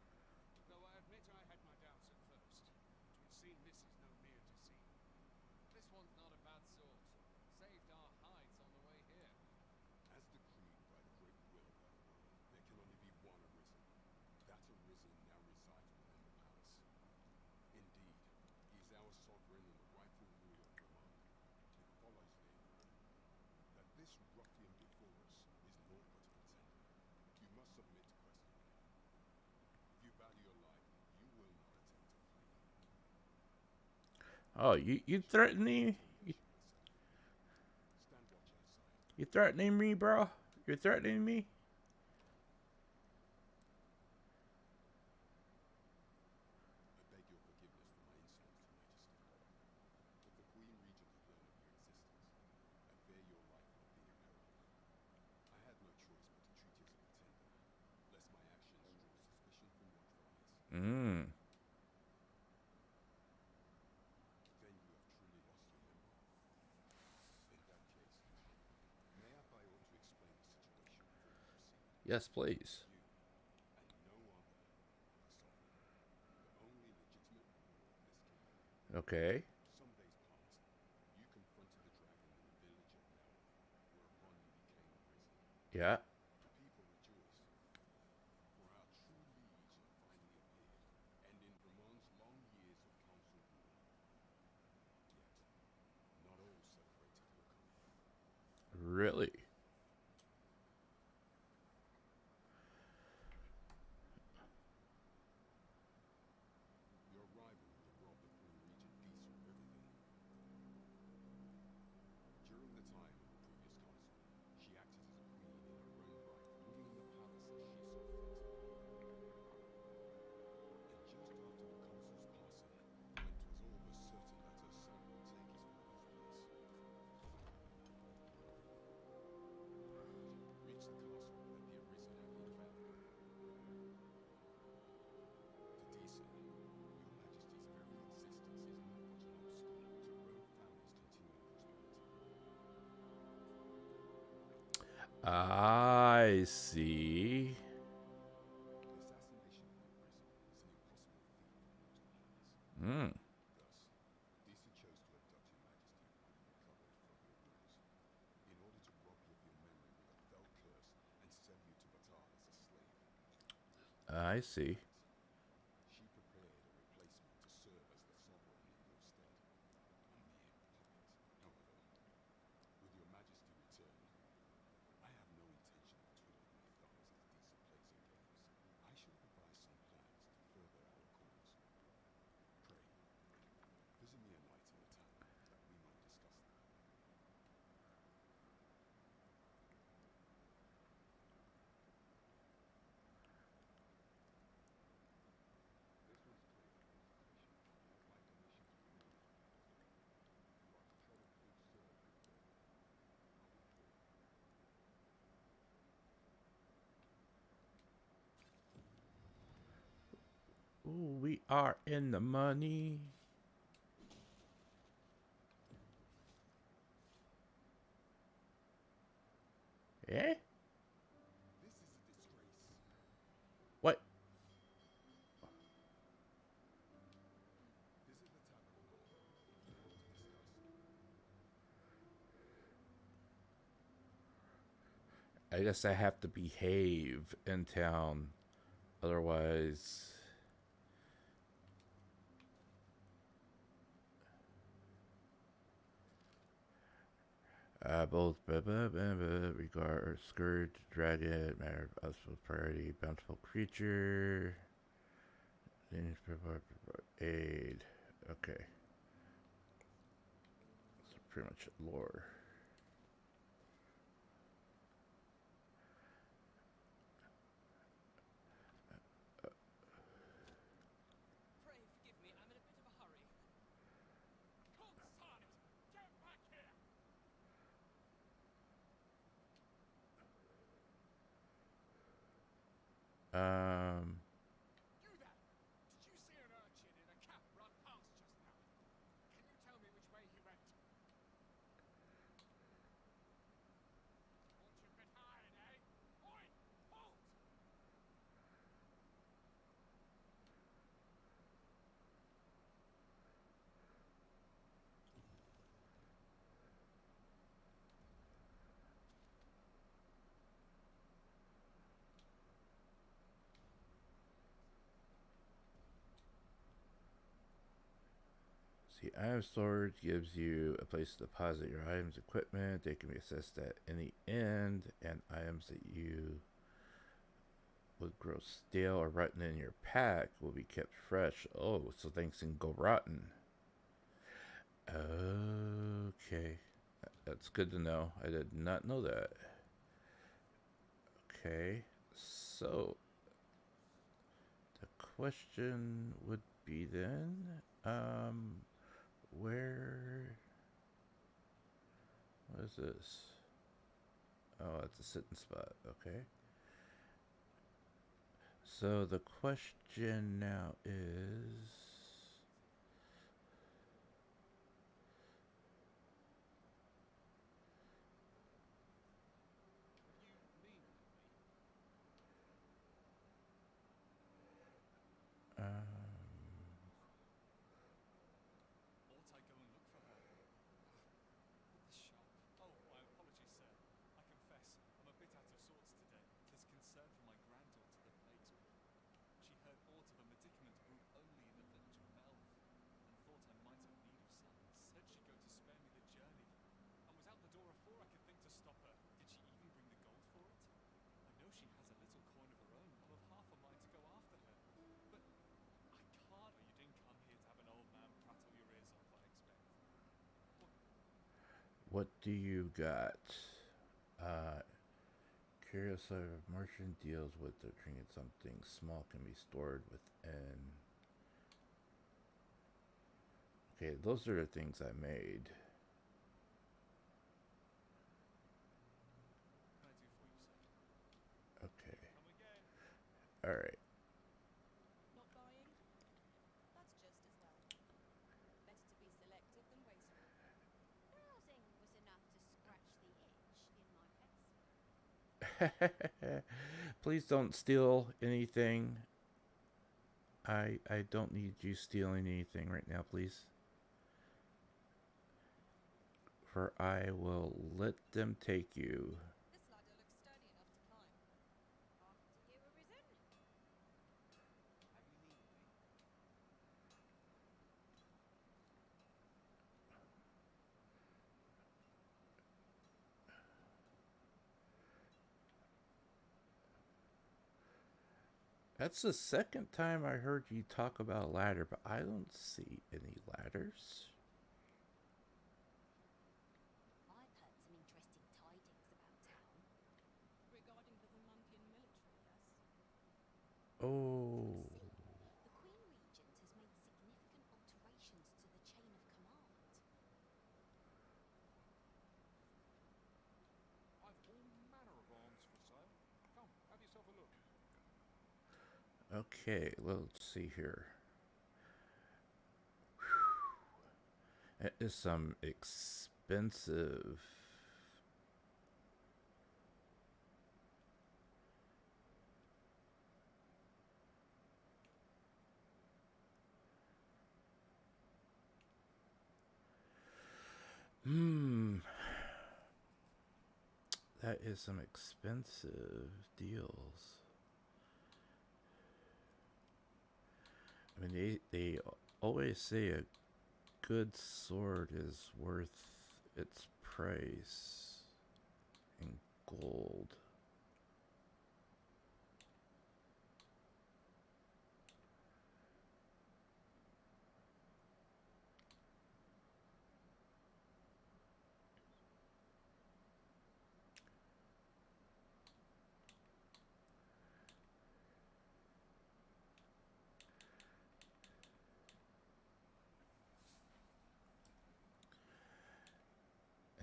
Though I admit I had my doubts at first. It would seem this is no mere deceiver. This one's not a bad sort. Saved our hides on the way here. As decreed by the great will of our world, there can only be one arisen. That arisen now resides within the palace. Indeed, he is our sovereign and the rightful ruler of Vermont. It follows, therefore, that this ruffian before us is naught but a pretender. You must submit to questioning. If you value your life, you will not attempt to flee. Oh, you threatening? Stand watch outside. You threatening me, bro? You're threatening me? I beg your forgiveness for my insolence, Your Majesty. If the Queen Regent had learned of your existence, I fear your life would be in peril. I had no choice but to treat you as a pretender, lest my actions draw suspicion from watchful eyes. Mmm. Then you have truly lost your memory. In that case, may I, if I ought to explain the situation before we proceed? Yes, please. You, and no other, are the sovereign, the only legitimate ruler of this kingdom. Okay. Some days past, you confronted the dragon in the village of Melf, whereupon you became arisen. Yeah. The people rejoiced, for our true liege had finally appeared, ending Vermont's long years of council rule. Yet, not all celebrated your coming. Really? Your arrival would have robbed the Queen Regent peace of everything. During the time of the previous council, she acted as a queen in her own right, ruling the palace as she saw fit. And just after the council's passing, when 'twas all but certain that her son would take his father's place, reached the castle that the arisen had been found. To Disa, your Majesty's very existence is not but an obstacle to Rome Founder's continued prosperity. I see. The assassination of the arisen is an impossible feat for mortal hands. Hmm. Thus, Disa chose to abduct your Majesty while you recovered from your wounds, in order to rob you of your memory with a fell curse and sell you to Batal as a slave. I see. She prepared a replacement to serve as the sovereign in your stead. A mere puppet, however. With your Majesty returned, I have no intention of twiddling my thumbs as Disa plays her games. I shall devise some plans to further our cause. Pray, visit me at night in the tavern, that we might discuss them. This one's clear for consultation. My conditions remain as follows. You are to tread a good serve before me. I'll be poor. Ooh, we are in the money. Eh? This is a disgrace. What? Visit the tavern anon if you want to discuss. I guess I have to behave in town. Otherwise... both regard scourge, dragon, matter of priority, bountiful creature, aid. Okay, so pretty much lore. Pray forgive me, I'm in a bit of a You there! Did you see an urchin in a cap run past just now? Can you tell me which way he went? Thought you could hide, eh? Oi! Halt! See, item storage gives you a place to deposit your items, equipment. They can be accessed at any end, and items that you would grow stale or rotten in your pack will be kept fresh. Oh, so things can go rotten. Okay. That's good to know. I did not know that. Okay. So, the question would be then, where... What is this? Oh, it's a sitting spot. Okay. So the question now is... Ought I go and look for her? But the shop. Oh, my apologies, sir. I confess, I'm a bit out of sorts today. 'Tis concern for my granddaughter that plagues me. She heard aught of a medicament brewed only in the village of Melve, and thought I might have need of some. Said she'd go to spare me the journey, and was out the door afore I could think to stop her. Did she even bring the gold for it? I know she has a little coin of her own. I'm of half a mind to go after her. But I can't. Oh, you didn't come here to have an old man prattle your ears off, I expect. What do you got? Curious if a merchant deals with the drinking something small can be stored within. Okay, those are the things I made. What can I do for you, sir? Okay. Come again. Alright. Not buying? That's just as well. Better to be selective than wasteful. Browsing was enough to scratch the itch in my pets. Please don't steal anything. I don't need you stealing anything right now, please. For I will let them take you. This ladder looks sturdy enough to climb. After you were risen? How you need me? That's the second time I heard you talk about a ladder, but I don't see any ladders. I've heard some interesting tidings about town. Regarding the Vermundian military, yes? Oh. See, the Queen Regent has made significant alterations to the chain of command. I've all manner of arms for sale. Come, have yourself a look. Okay, let's see here. It is some expensive. That is some expensive deals. I mean, they always say a good sword is worth its price in gold.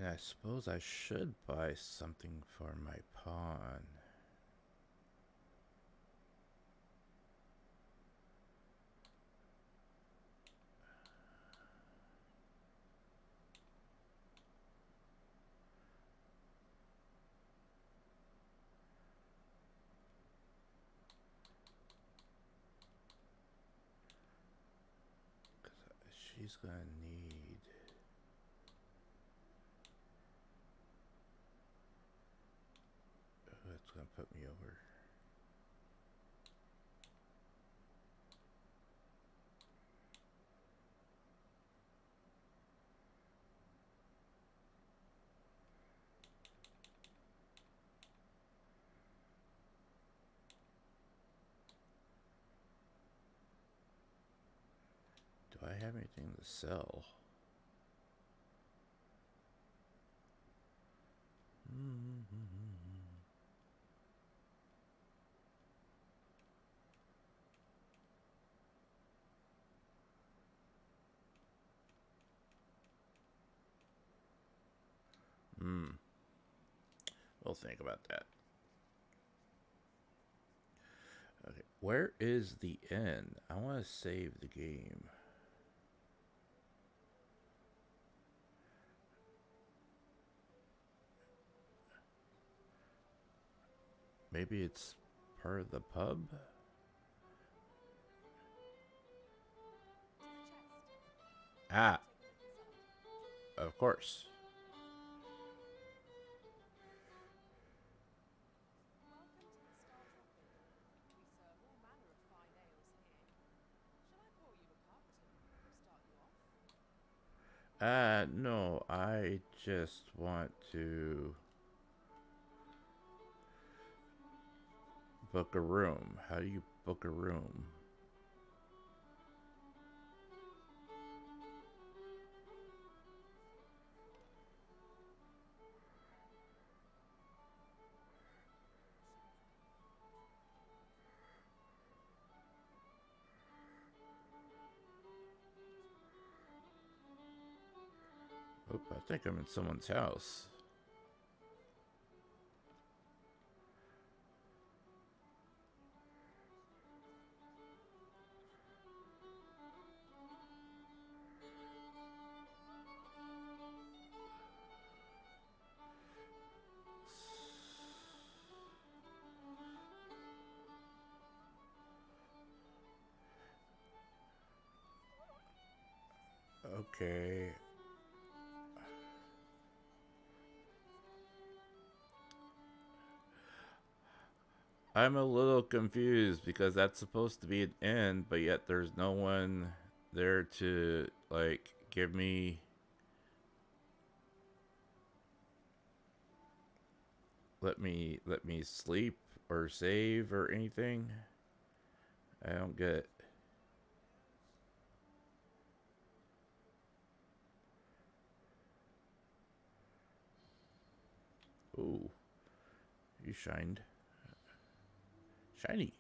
And I suppose I should buy something for my pawn. she's gonna need. Oh, that's gonna put me over. Do I have anything to sell? We'll think about that. Okay, where is the end? I want to save the game. Maybe it's part of the pub? Ah, of course. Welcome to the Startup Inn. We serve all manner of fine ales here. Shall I pour you a cup to start you off? No, I just want to book a room. How do you book a room? Oh, I think I'm in someone's house. Okay. I'm a little confused because that's supposed to be an end, but yet there's no one there to like give me let me sleep or save or anything. I don't get it. Ooh, you shined. Shiny.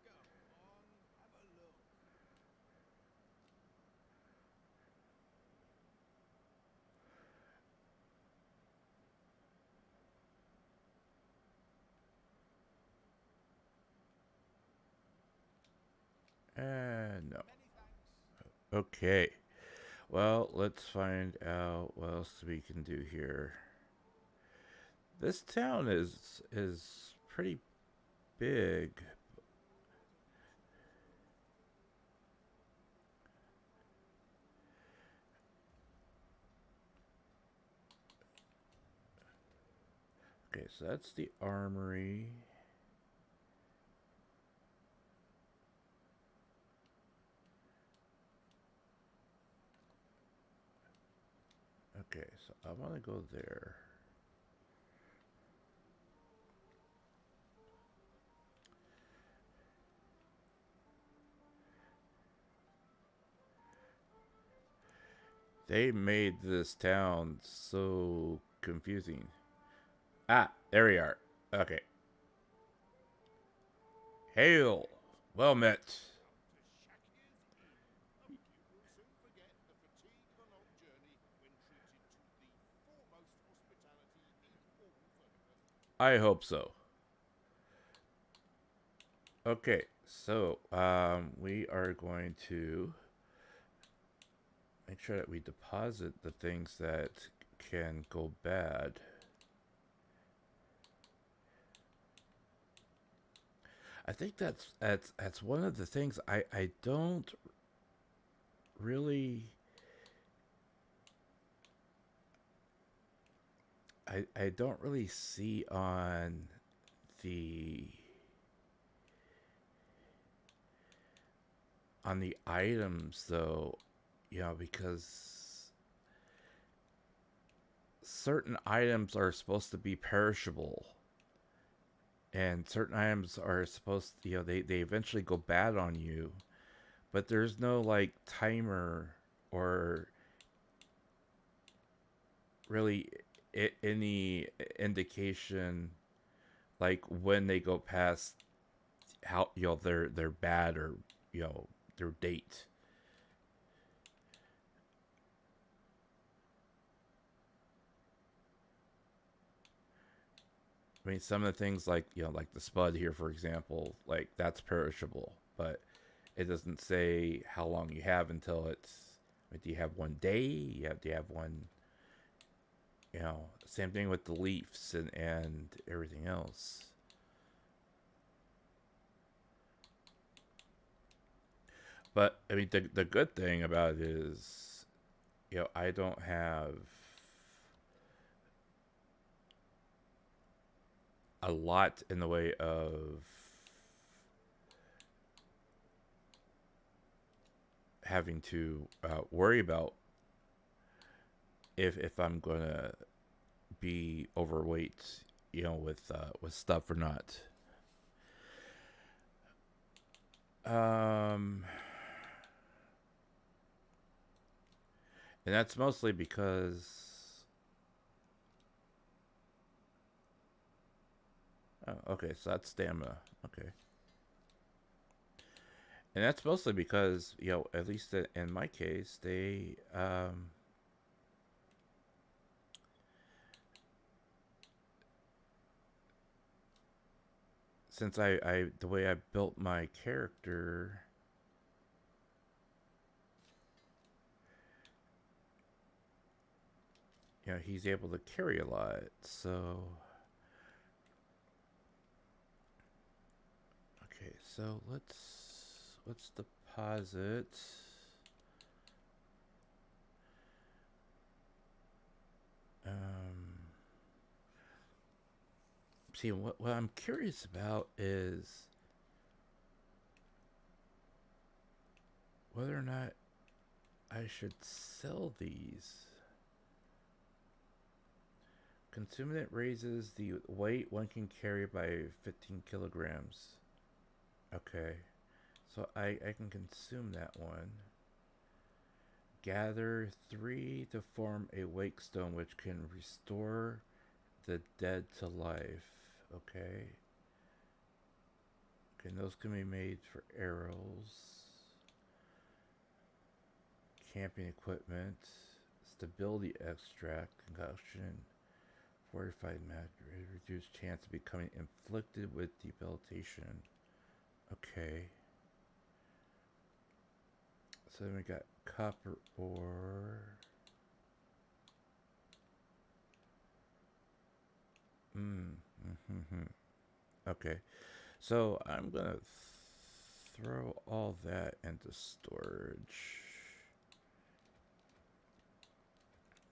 Go on, have a look. No. Many thanks. Okay. Well, let's find out what else we can do here. This town is pretty big. Okay, so that's the armory. Okay, so I want to go there. They made this town so confusing. Ah, there we are. Okay. Hail. Well met. To Shakir's Inn. A few will soon forget the fatigue of a long journey when treated to the foremost hospitality in all Fantag. I hope so. Okay, so we are going to make sure that we deposit the things that can go bad. I think that's one of the things I don't really I don't really see the on the items though, you know, because certain items are supposed to be perishable and certain items are supposed to, you know, they eventually go bad on you, but there's no like timer or really any indication like when they go past how, you know, they're bad or, you know, their date. I mean, some of the things like, you know, like the spud here, for example, like that's perishable, but it doesn't say how long you have until it's. Like, do you have 1 day? Do you have one? You know, same thing with the leaves and everything else. But I mean, the good thing about it is, you know, I don't have a lot in the way of having to worry about if I'm gonna be overweight, you know, with stuff or not. And that's mostly because. Oh, okay, so that's stamina. Okay. And that's mostly because, you know, at least in my case, they since I the way I built my character, you know, he's able to carry a lot. So okay, so let's deposit. See, what I'm curious about is whether or not I should sell these. Consuming it raises the weight one can carry by 15 kilograms. Okay, so I can consume that one. Gather 3 to form a wake stone which can restore the dead to life. Okay. Okay, and those can be made for arrows. Camping equipment. Stability extract. Concoction. Fortified matter. Reduced chance of becoming inflicted with debilitation. Okay. So then we got copper ore. Okay. So I'm gonna throw all that into storage.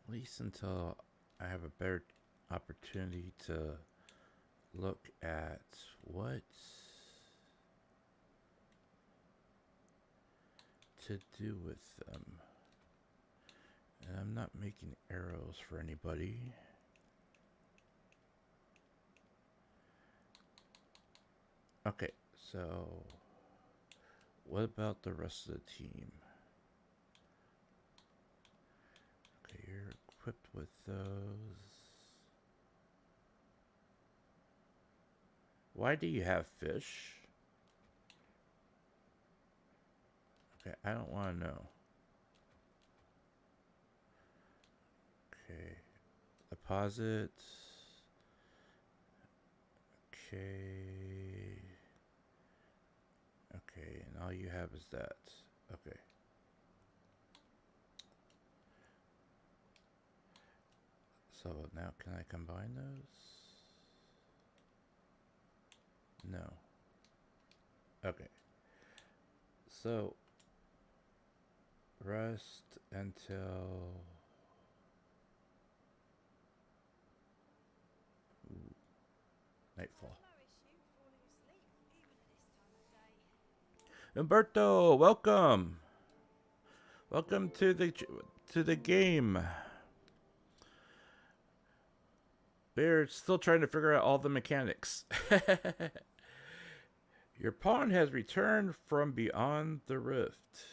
At least until I have a better opportunity to look at what to do with them. And I'm not making arrows for anybody. Okay, so what about the rest of the team? Okay, you're equipped with those. Why do you have fish? Okay, I don't want to know. Okay, deposit. Okay. Okay, and all you have is that. Okay. So now can I combine those? No. Okay. So rest until nightfall. No issue falling asleep, even at this time of day. Umberto, welcome. Welcome to the game. We're still trying to figure out all the mechanics. Your pawn has returned from beyond the rift.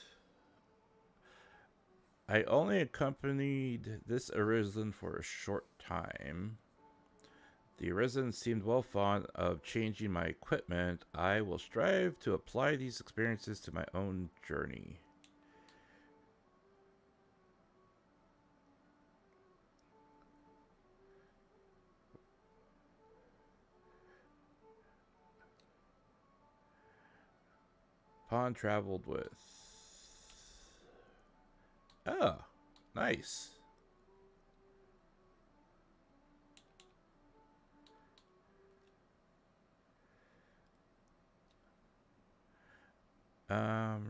I only accompanied this arisen for a short time. The arisen seemed well fond of changing my equipment. I will strive to apply these experiences to my own journey. Pawn traveled with. Oh, nice.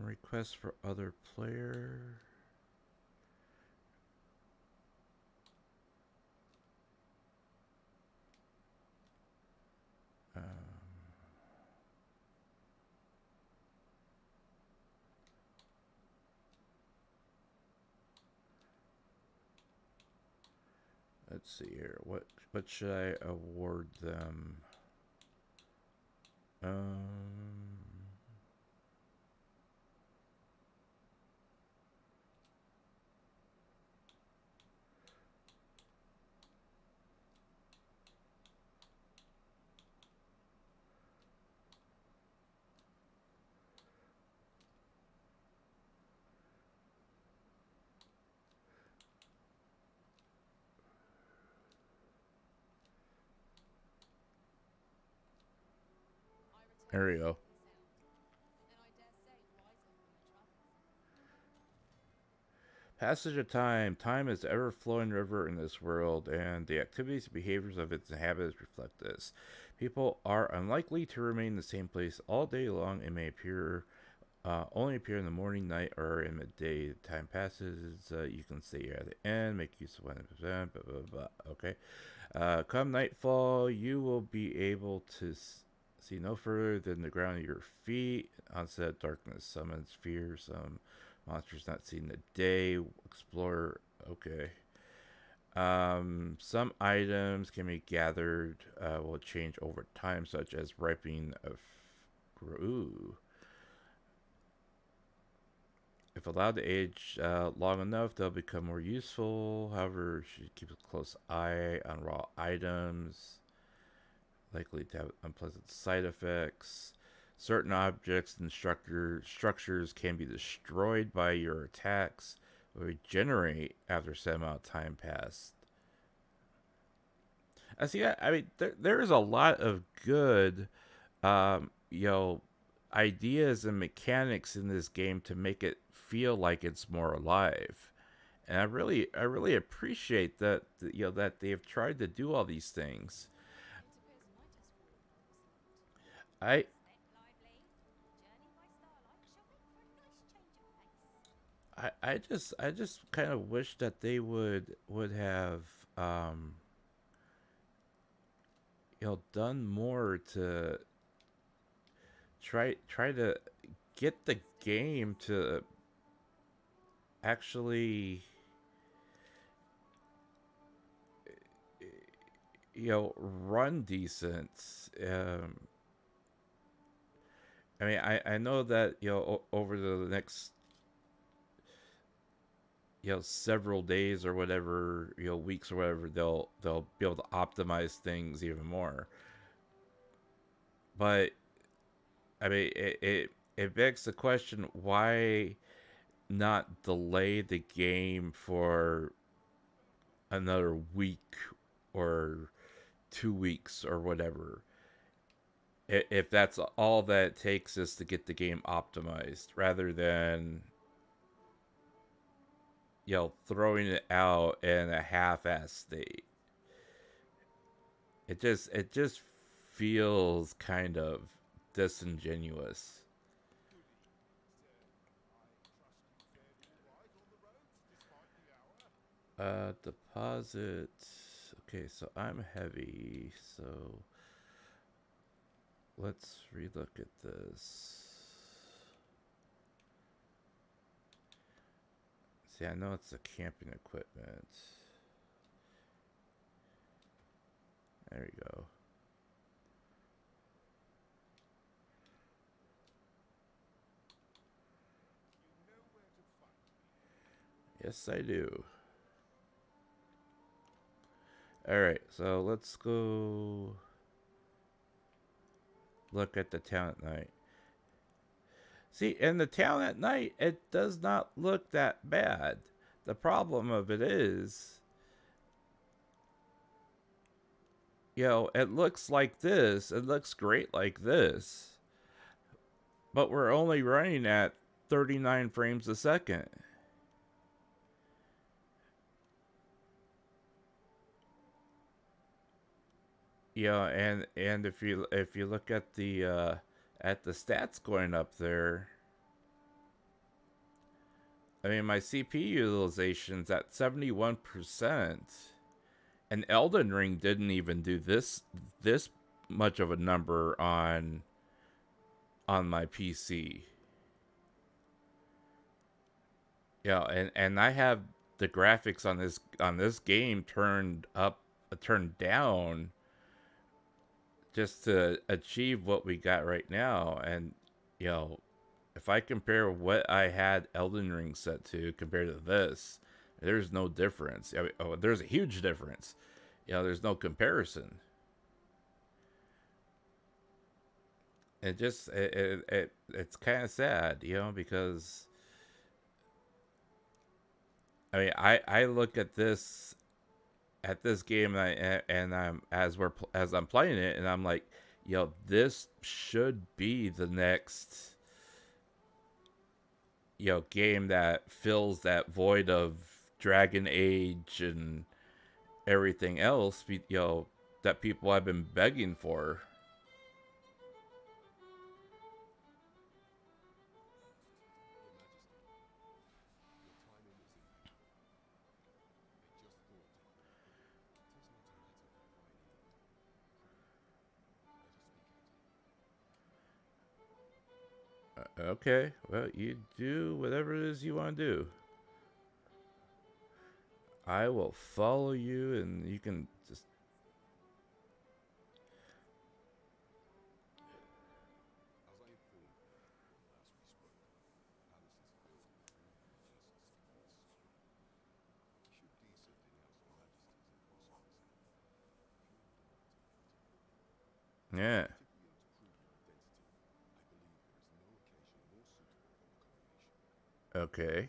Request for other player. Let's see here. What should I award them? I There we returned go. and I dare say wiser from my travels. Passage of time. Time is ever flowing river in this world, and the activities and behaviors of its inhabitants reflect this. People are unlikely to remain in the same place all day long and may only appear in the morning, night, or in midday. Time passes. You can stay at the end. Make use of 1%. Blah blah blah. Okay. Come nightfall, you will be able to see no further than the ground of your feet. Onset darkness summons fear. Some monsters not seen the day. Explore. Okay. Some items can be gathered. Will change over time, such as ripening of. Ooh. If allowed to age long enough, they'll become more useful. However, you should keep a close eye on raw items, likely to have unpleasant side effects. Certain objects and structures can be destroyed by your attacks or regenerate after some amount of time passed. I see. I mean, there is a lot of good, you know, ideas and mechanics in this game to make it feel like it's more alive. And I really appreciate that, you know, that they've tried to do all these things. It appears a night has fallen on this land. I Let lively, journey by starlight, shall we? For a nice change of pace. I just kind of wish that they would have you know, done more to try to get the game to actually, you know, run decent. I mean, I know that, you know, over the next, you know, several days or whatever, you know, weeks or whatever, they'll be able to optimize things even more. But I mean, it begs the question, why not delay the game for another week or 2 weeks or whatever, if that's all that it takes is to get the game optimized, rather than, you know, throwing it out in a half-ass state. It just feels kind of disingenuous. Deposit. Okay, so I'm heavy, so let's relook at this. See, I know it's the camping equipment. There we go. You know where to find me. Yes, I do. Alright, so let's go look at the town at night. See, in the town at night, it does not look that bad. The problem of it is, you know, it looks like this. It looks great like this. But we're only running at 39 frames a second. Yeah, and if you look at the stats going up there, I mean my CPU utilization's at 71%, and Elden Ring didn't even do this much of a number on my PC. Yeah, and I have the graphics on this game turned down just to achieve what we got right now. And you know, if I compare what I had Elden Ring set to compared to this, there's no difference. I mean, oh, there's a huge difference. You know, there's no comparison. It's kind of sad, you know, because I mean, I look at this game, and I'm as I'm playing it, and I'm like, yo, this should be the next, you know, game that fills that void of Dragon Age and everything else, you know, that people have been begging for. Okay, well, you do whatever it is you want to do. I will follow you, and you can just... Yeah. Okay.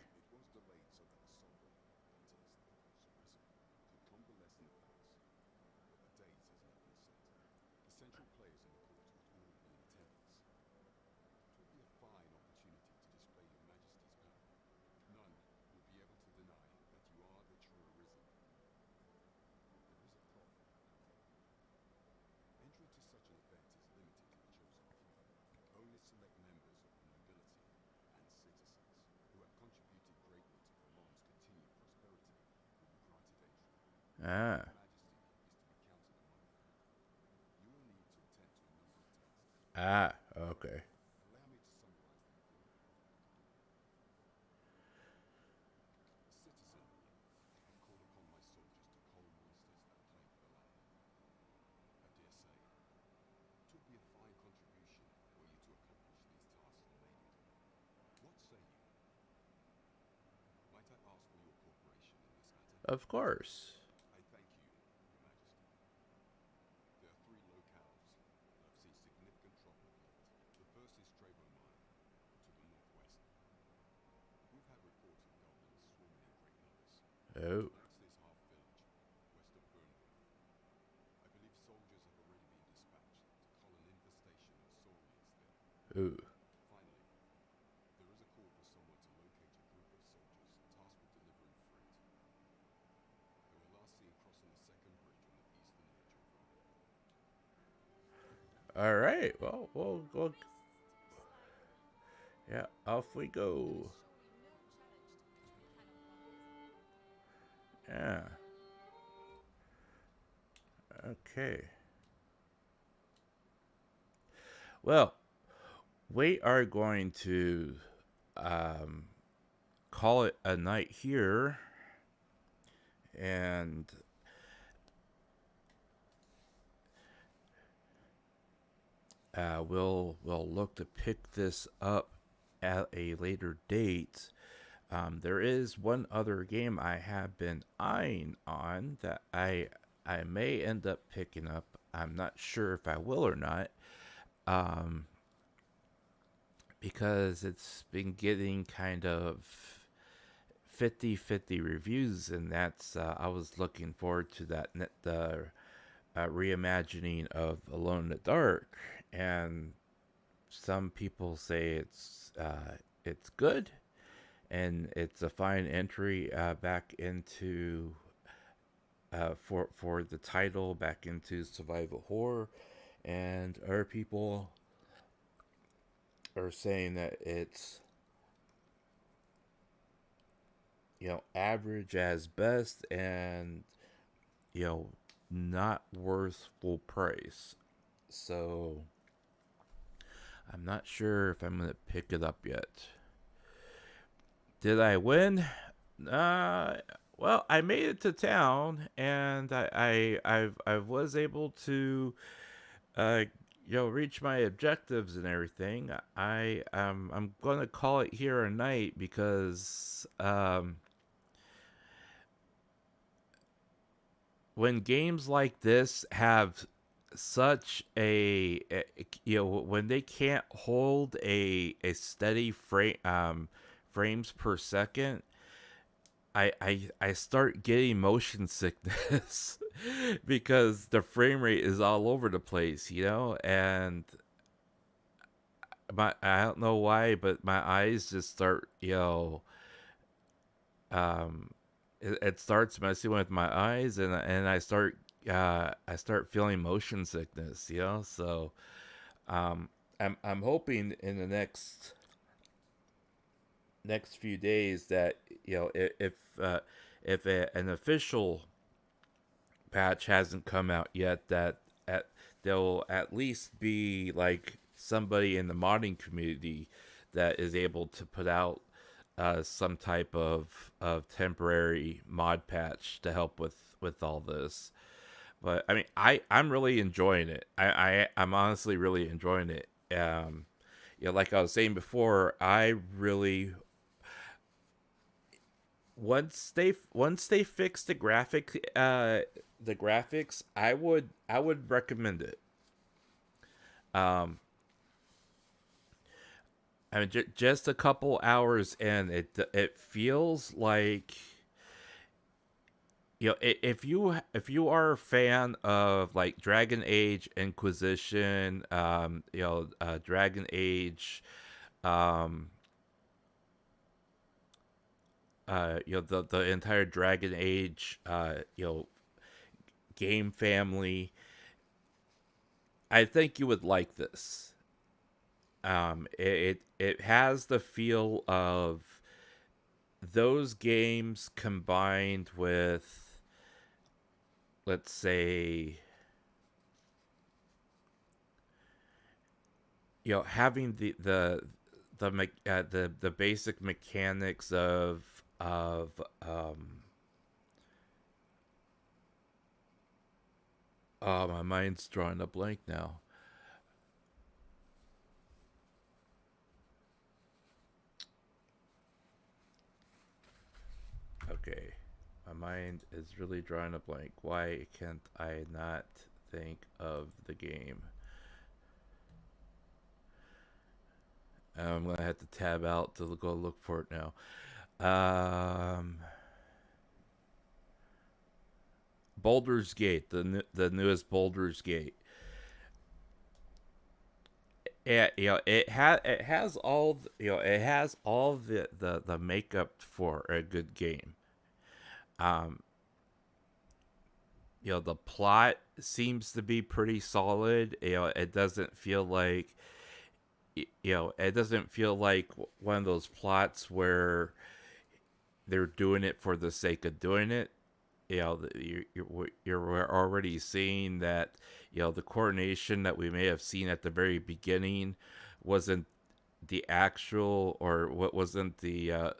Ah. Ah, okay. Of course. Oh. Ooh. All right. Well, we'll yeah, off we go. Yeah. Okay. Well, we are going to um, call it a night here, and we'll look to pick this up at a later date. There is one other game I have been eyeing on that I may end up picking up. I'm not sure if I will or not. Um, because it's been getting kind of 50-50 reviews, and that's I was looking forward to the reimagining of Alone in the Dark, and some people say it's good, and it's a fine entry back into for the title back into survival horror, and other people are saying that it's average as best, and not worth full price. So I'm not sure if I'm gonna pick it up yet. Did I win? Well, I made it to town, and I was able to reach my objectives and everything. I'm gonna call it here a night because when games like this have such when they can't hold a steady frames per second, I start getting motion sickness because the frame rate is all over the place, and I don't know why, but my eyes just start, um it starts messing with my eyes, and I start feeling motion sickness, so I'm hoping in the next few days that if an official patch hasn't come out yet, that there'll at least be like somebody in the modding community that is able to put out some type of temporary mod patch to help with all this. But I mean, I'm really enjoying it. I'm honestly really enjoying it. Like I was saying before, I really once they fix the graphics, I would recommend it. I mean, just a couple hours in, it feels like, if you are a fan of like Dragon Age Inquisition, Dragon Age, um, the entire Dragon Age, game family, I think you would like this. It has the feel of those games combined with, let's say, having the basic mechanics of oh, my mind's drawing a blank now. Okay, my mind is really drawing a blank. Why can't I not think of the game? I'm gonna have to tab out to go look for it now. Baldur's Gate, the newest Baldur's Gate. Yeah, it has all it has all the makeup for a good game. Um, the plot seems to be pretty solid. It doesn't feel like it doesn't feel like one of those plots where they're doing it for the sake of doing it. you're already seeing that, the coordination that we may have seen at the very beginning wasn't the actual, or what wasn't the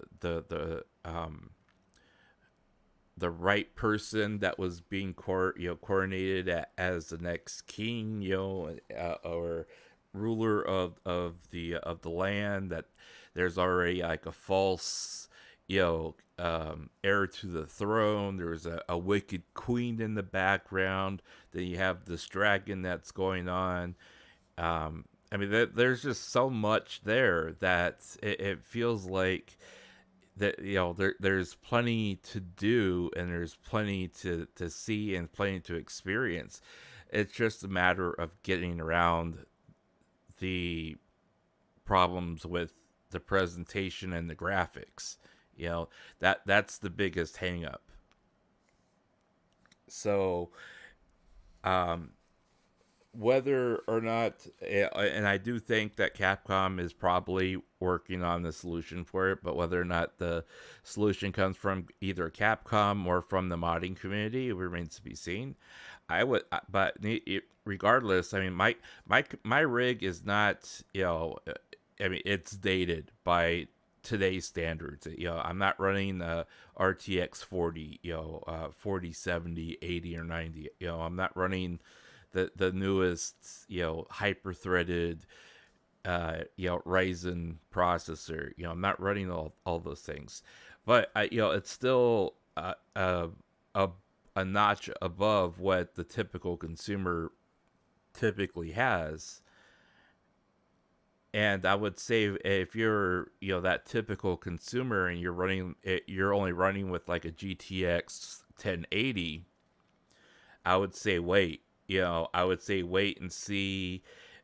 right person that was being coronated as the next king, or ruler of the land. That there's already like a false, heir to the throne. There's a wicked queen in the background. Then you have this dragon that's going on. I mean, there's just so much there that it feels like that, there's plenty to do, and there's plenty to see, and plenty to experience. It's just a matter of getting around the problems with the presentation and the graphics. That's the biggest hang up. So whether or not, and I do think that Capcom is probably working on the solution for it, but whether or not the solution comes from either Capcom or from the modding community, it remains to be seen. But regardless, I mean, my rig is not, I mean, it's dated by today's standards. I'm not running the RTX 40, 40, 70, 80, or 90. I'm not running the newest, hyper threaded, Ryzen processor. I'm not running all those things, but it's still a notch above what the typical consumer typically has. And I would say, if you're, that typical consumer, and you're only running with like a GTX 1080, I would say wait. I would say wait and see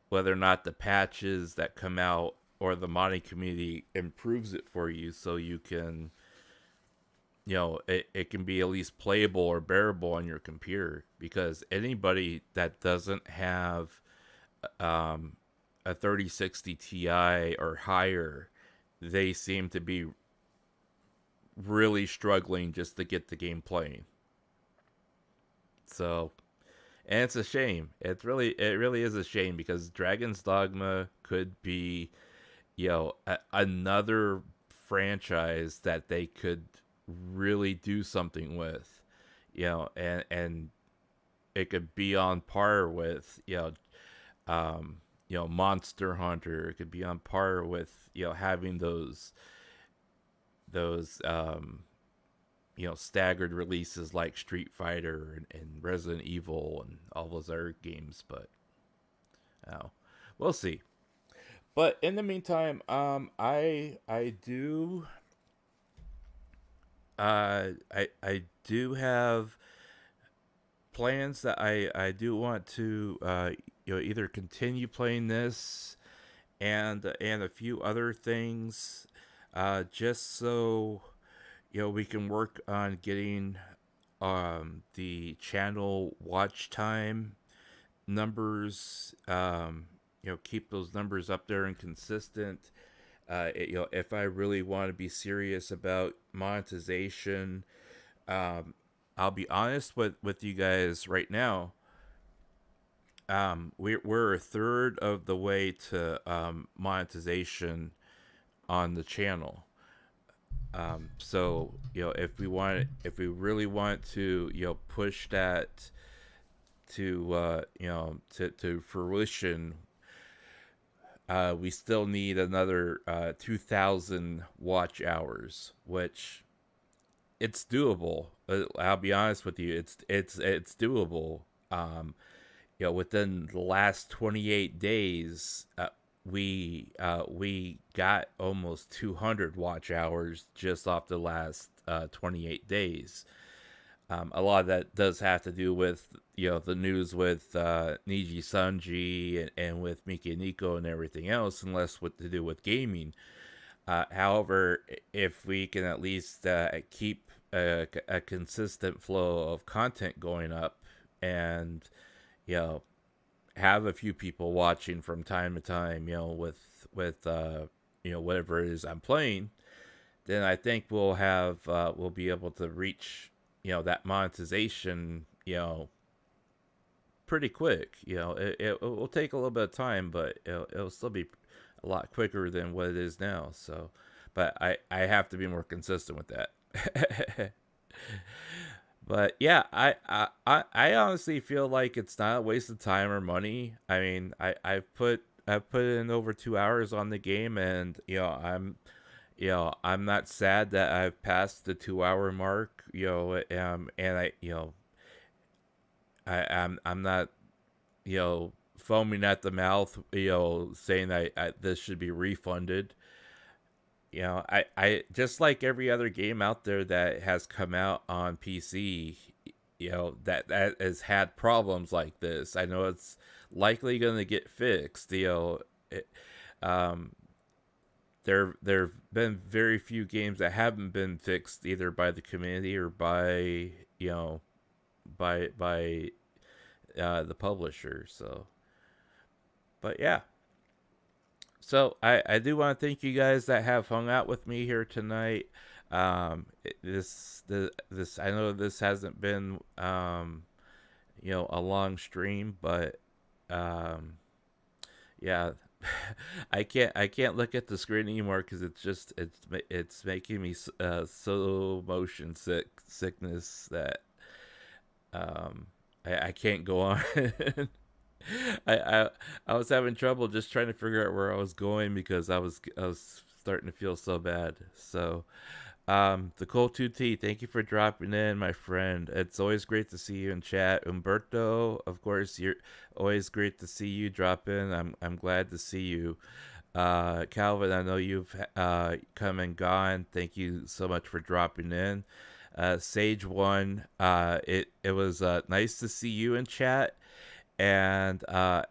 whether or not the patches that come out or the modding community improves it for you, so you can, it can be at least playable or bearable on your computer. Because anybody that doesn't have a 3060 Ti or higher, they seem to be really struggling just to get the game playing. So, and it's a shame. It really is a shame, because Dragon's Dogma could be, another franchise that they could really do something with, and it could be on par with, Monster Hunter. It could be on par with, having those staggered releases like Street Fighter and Resident Evil and all those other games. But we'll see. But in the meantime, I do have plans that I do want to either continue playing this and a few other things, just so we can work on getting the channel watch time numbers, keep those numbers up there and consistent. If I really want to be serious about monetization, I'll be honest with you guys right now. We're a third of the way to monetization on the channel. So if we really want to push that to to fruition, we still need another 2,000 watch hours, which it's doable. I'll be honest with you, it's doable. Within the last 28 days, we got almost 200 watch hours just off the last 28 days. A lot of that does have to do with the news with Niji Sanji and with Miki and Nico and everything else, and less what to do with gaming. However, if we can at least keep a consistent flow of content going up, and have a few people watching from time to time, with whatever it is I'm playing, then I think we'll be able to reach that monetization, pretty quick. It will take a little bit of time, but it'll still be a lot quicker than what it is now. So, but I have to be more consistent with that. But yeah, I honestly feel like it's not a waste of time or money. I mean, I've put in over 2 hours on the game, and I'm not sad that I've passed the 2 hour mark. And I'm not foaming at the mouth, saying that this should be refunded. I just like every other game out there that has come out on PC, that has had problems like this. I know it's likely going to get fixed. There've been very few games that haven't been fixed either by the community or by the publisher. So, but yeah. So I do want to thank you guys that have hung out with me here tonight. This I know this hasn't been a long stream, but yeah, I can't look at the screen anymore because it's making me so motion sickness that I can't go on. I was having trouble just trying to figure out where I was going because I was starting to feel so bad. So, the Cold 2T, thank you for dropping in, my friend. It's always great to see you in chat. Umberto, of course, you're always great to see you drop in. I'm glad to see you. Calvin, I know you've come and gone. Thank you so much for dropping in. Sage One, it was nice to see you in chat. And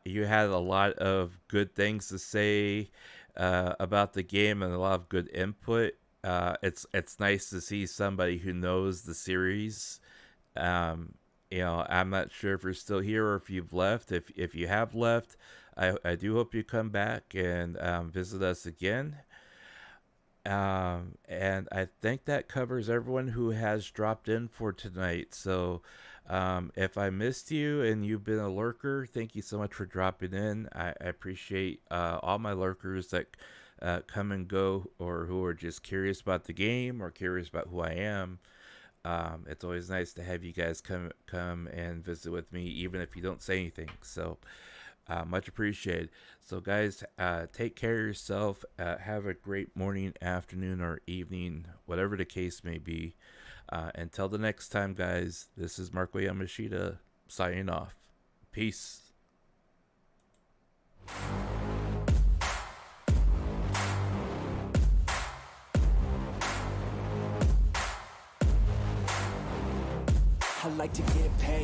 you had a lot of good things to say about the game and a lot of good input. It's nice to see somebody who knows the series. I'm not sure if you're still here or if you've left. If you have left, I do hope you come back and visit us again. And I think that covers everyone who has dropped in for tonight. So if I missed you and you've been a lurker, thank you so much for dropping in. I appreciate all my lurkers that come and go, or who are just curious about the game or curious about who I am. It's always nice to have you guys come and visit with me, even if you don't say anything. So much appreciated. So guys, take care of yourself. Have a great morning, afternoon, or evening, whatever the case may be. Until the next time, guys, this is Marko Yamashita signing off. Peace. I like to get paid.